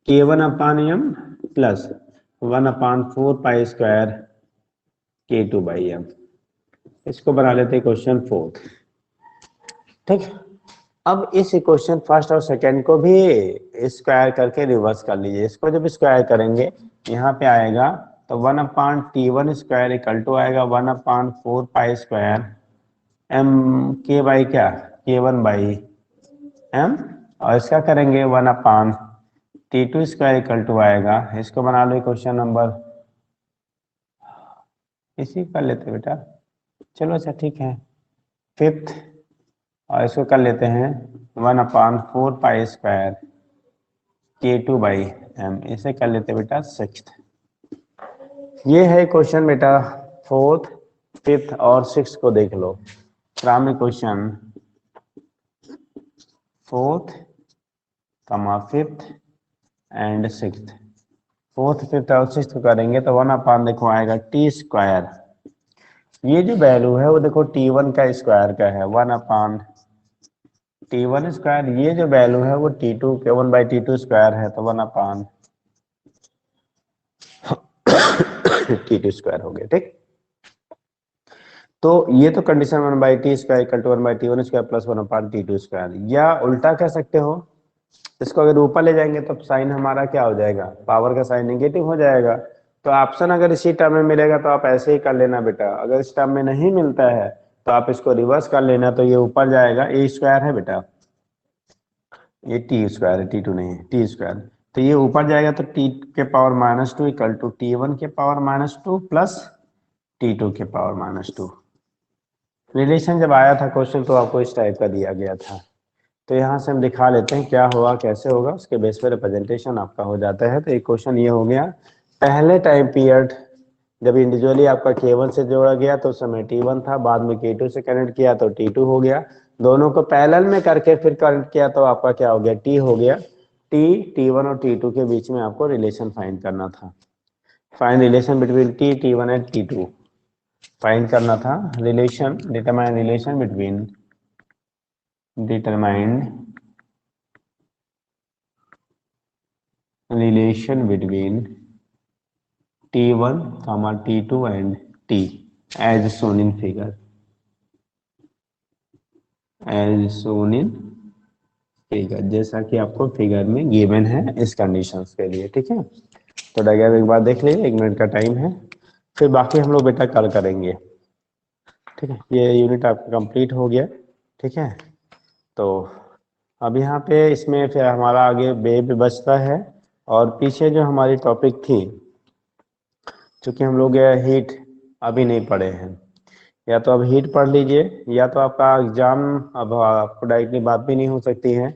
k1 upon m plus 1/4 pi k2 by m। इसको बना लेते हैं क्वेश्चन फोर्थ, ठीक। अब इस इक्वेशन फर्स्ट और सेकंड को भी स्क्वायर करके रिवर्स कर लीजिए। इसको जब स्क्वायर करेंगे यहाँ पे आएगा, तो 1/t1² इक्वल टू आएगा 1/4 पाई² m k बाई क्या, k1 बाई m। और इसका करेंगे 1/t2² इक्वल टू आएगा, इसको बना लो क्वेश्चन नंबर, इसी कर लेते बेटा, चलो अच्छा ठीक है, फिफ्थ। और इसको कर लेते हैं 1/4 पाई² k2 बाई m, इसे कर लेते बेटा सिक्स्थ। ये है क्वेश्चन बेटा फोर्थ, फिफ्थ और सिक्स्थ को देख लो। Primary question fourth, fifth and sixth. Fourth, fifth और सिक्स्थ करेंगे तो 1/, देखो आएगा t²। ये जो वैल्यू है वो देखो t1 का स्क्वायर का है, 1/t1²। ये जो वैल्यू है वो t2 k1/t2² है, तो 1/t2² हो गया, ठीक। तो ये तो condition 1/t² equal to 1/t1² plus 1/t2²। या उल्टा कह सकते हो, इसको अगर ऊपर ले जाएंगे तो साइन हमारा क्या हो जाएगा, पावर का साइन नेगेटिव हो जाएगा। तो ऑप्शन अगर इसी टर्म में मिलेगा तो आप ऐसे ही कर लेना बेटा, अगर इस टर्म में नहीं मिलता है तो आप इसको रिवर्स कर लेना, तो ये ऊपर जाएगा, a² है बेटा, ये t² है, t2 नहीं है, t²। तो ये ऊपर जाएगा तो t के पावर -2 इक्वल टू t1 के पावर -2 प्लस t2 के पावर -2। रिलेशन जब आया था क्वेश्चन तो आपको इस टाइप का दिया गया था। तो यहाँ से हम दिखा लेते हैं क्या होगा, कैसे होगा, उसके बेस पर रिप्रेजेंटेशन आपका हो जाता है। तो एक क्वेश्चन ये हो गया, पहले टाइम पीरियड जब इंडिविजुअली आपका k1 से जोड़ा गया तो उस समय t1 था, बाद में k2 से कनेक्ट किया तो t2 हो गया, दोनों को पैरेलल में करके फिर कनेक्ट किया तो आपका क्या हो गया, t हो गया। t1 और t2 के बीच में आपको रिलेशन फाइंड करना था। Find relation between t1 and t2 find करना था। Relation, determine relation between, determined relation between t1 t2 and t as shown in figure, as shown in figure, जैसा कि आपको फिगर में गिवन है इस कंडीशंस के लिए, ठीक है। तो डायग्राम एक बार देख लीजिए, 1 मिनट का टाइम है, फिर बाकी हम लोग बेटा कल करेंगे, ठीक है। ये यूनिट आपका कंप्लीट हो गया, ठीक है। तो अब यहाँ पे इसमें फिर हमारा आगे वेब बचता है, और पीछे जो हमारी टॉपिक थी, चूंकि हम लोग हीट अभी नहीं पढ़े हैं, या तो अब हीट पढ़ लीजिए, या तो आपका एग्जाम, अब आपको डायरेक्टली बात भी नहीं हो सकती है,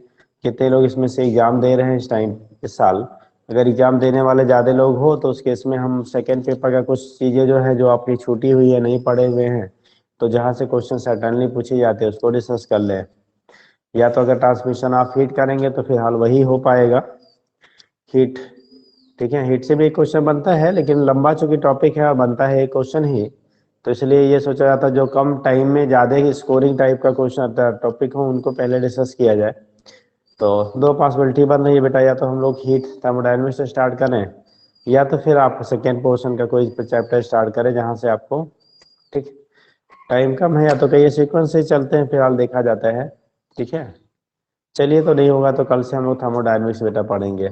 कितने लोग इसमें से एग्जाम दे रहे हैं इस टाइम, इस साल। अगर एग्जाम देने वाले ज़्यादा लोग हो तो उस केस में हम सेकेंड पेपर का कुछ चीज़ें जो है, जो आपकी छूटी हुई है, नहीं पढ़े हुए हैं, तो जहाँ से क्वेश्चन सर्टनली पूछे जाते हैं उसको डिस्कस कर लें। या तो अगर ट्रांसमिशन आप हीट करेंगे तो फिलहाल वही हो पाएगा, हीट, ठीक है। हीट से भी एक क्वेश्चन बनता है, लेकिन लंबा चूंकि टॉपिक है और बनता है एक क्वेश्चन ही, तो इसलिए ये सोचा जाता है जो कम टाइम में ज़्यादा ही स्कोरिंग टाइप का क्वेश्चन आता है टॉपिक हो, उनको पहले डिस्कस किया जाए। तो दो पॉसिबिलिटी बन रही है बेटा, या तो हम लोग हीट थर्मोडायनेमिक्स से स्टार्ट करें, या तो फिर आप सेकेंड पोर्शन का कोई चैप्टर स्टार्ट करें जहाँ से आपको, ठीक, टाइम कम है, या तो कई सीक्वेंस से चलते हैं फिलहाल देखा जाता है, ठीक है। चलिए, तो नहीं होगा तो कल से हम लोग थर्मोडायनेमिक्स बेटा पढ़ेंगे,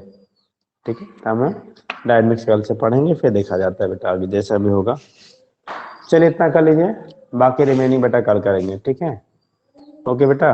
ठीक है। थर्मोडायनेमिक्स कल से पढ़ेंगे, फिर देखा जाता है बेटा आगे जैसा भी होगा। चलिए इतना कर लीजिए, बाकी रिमेनिंग बेटा कल करेंगे, ठीक है। ओके बेटा।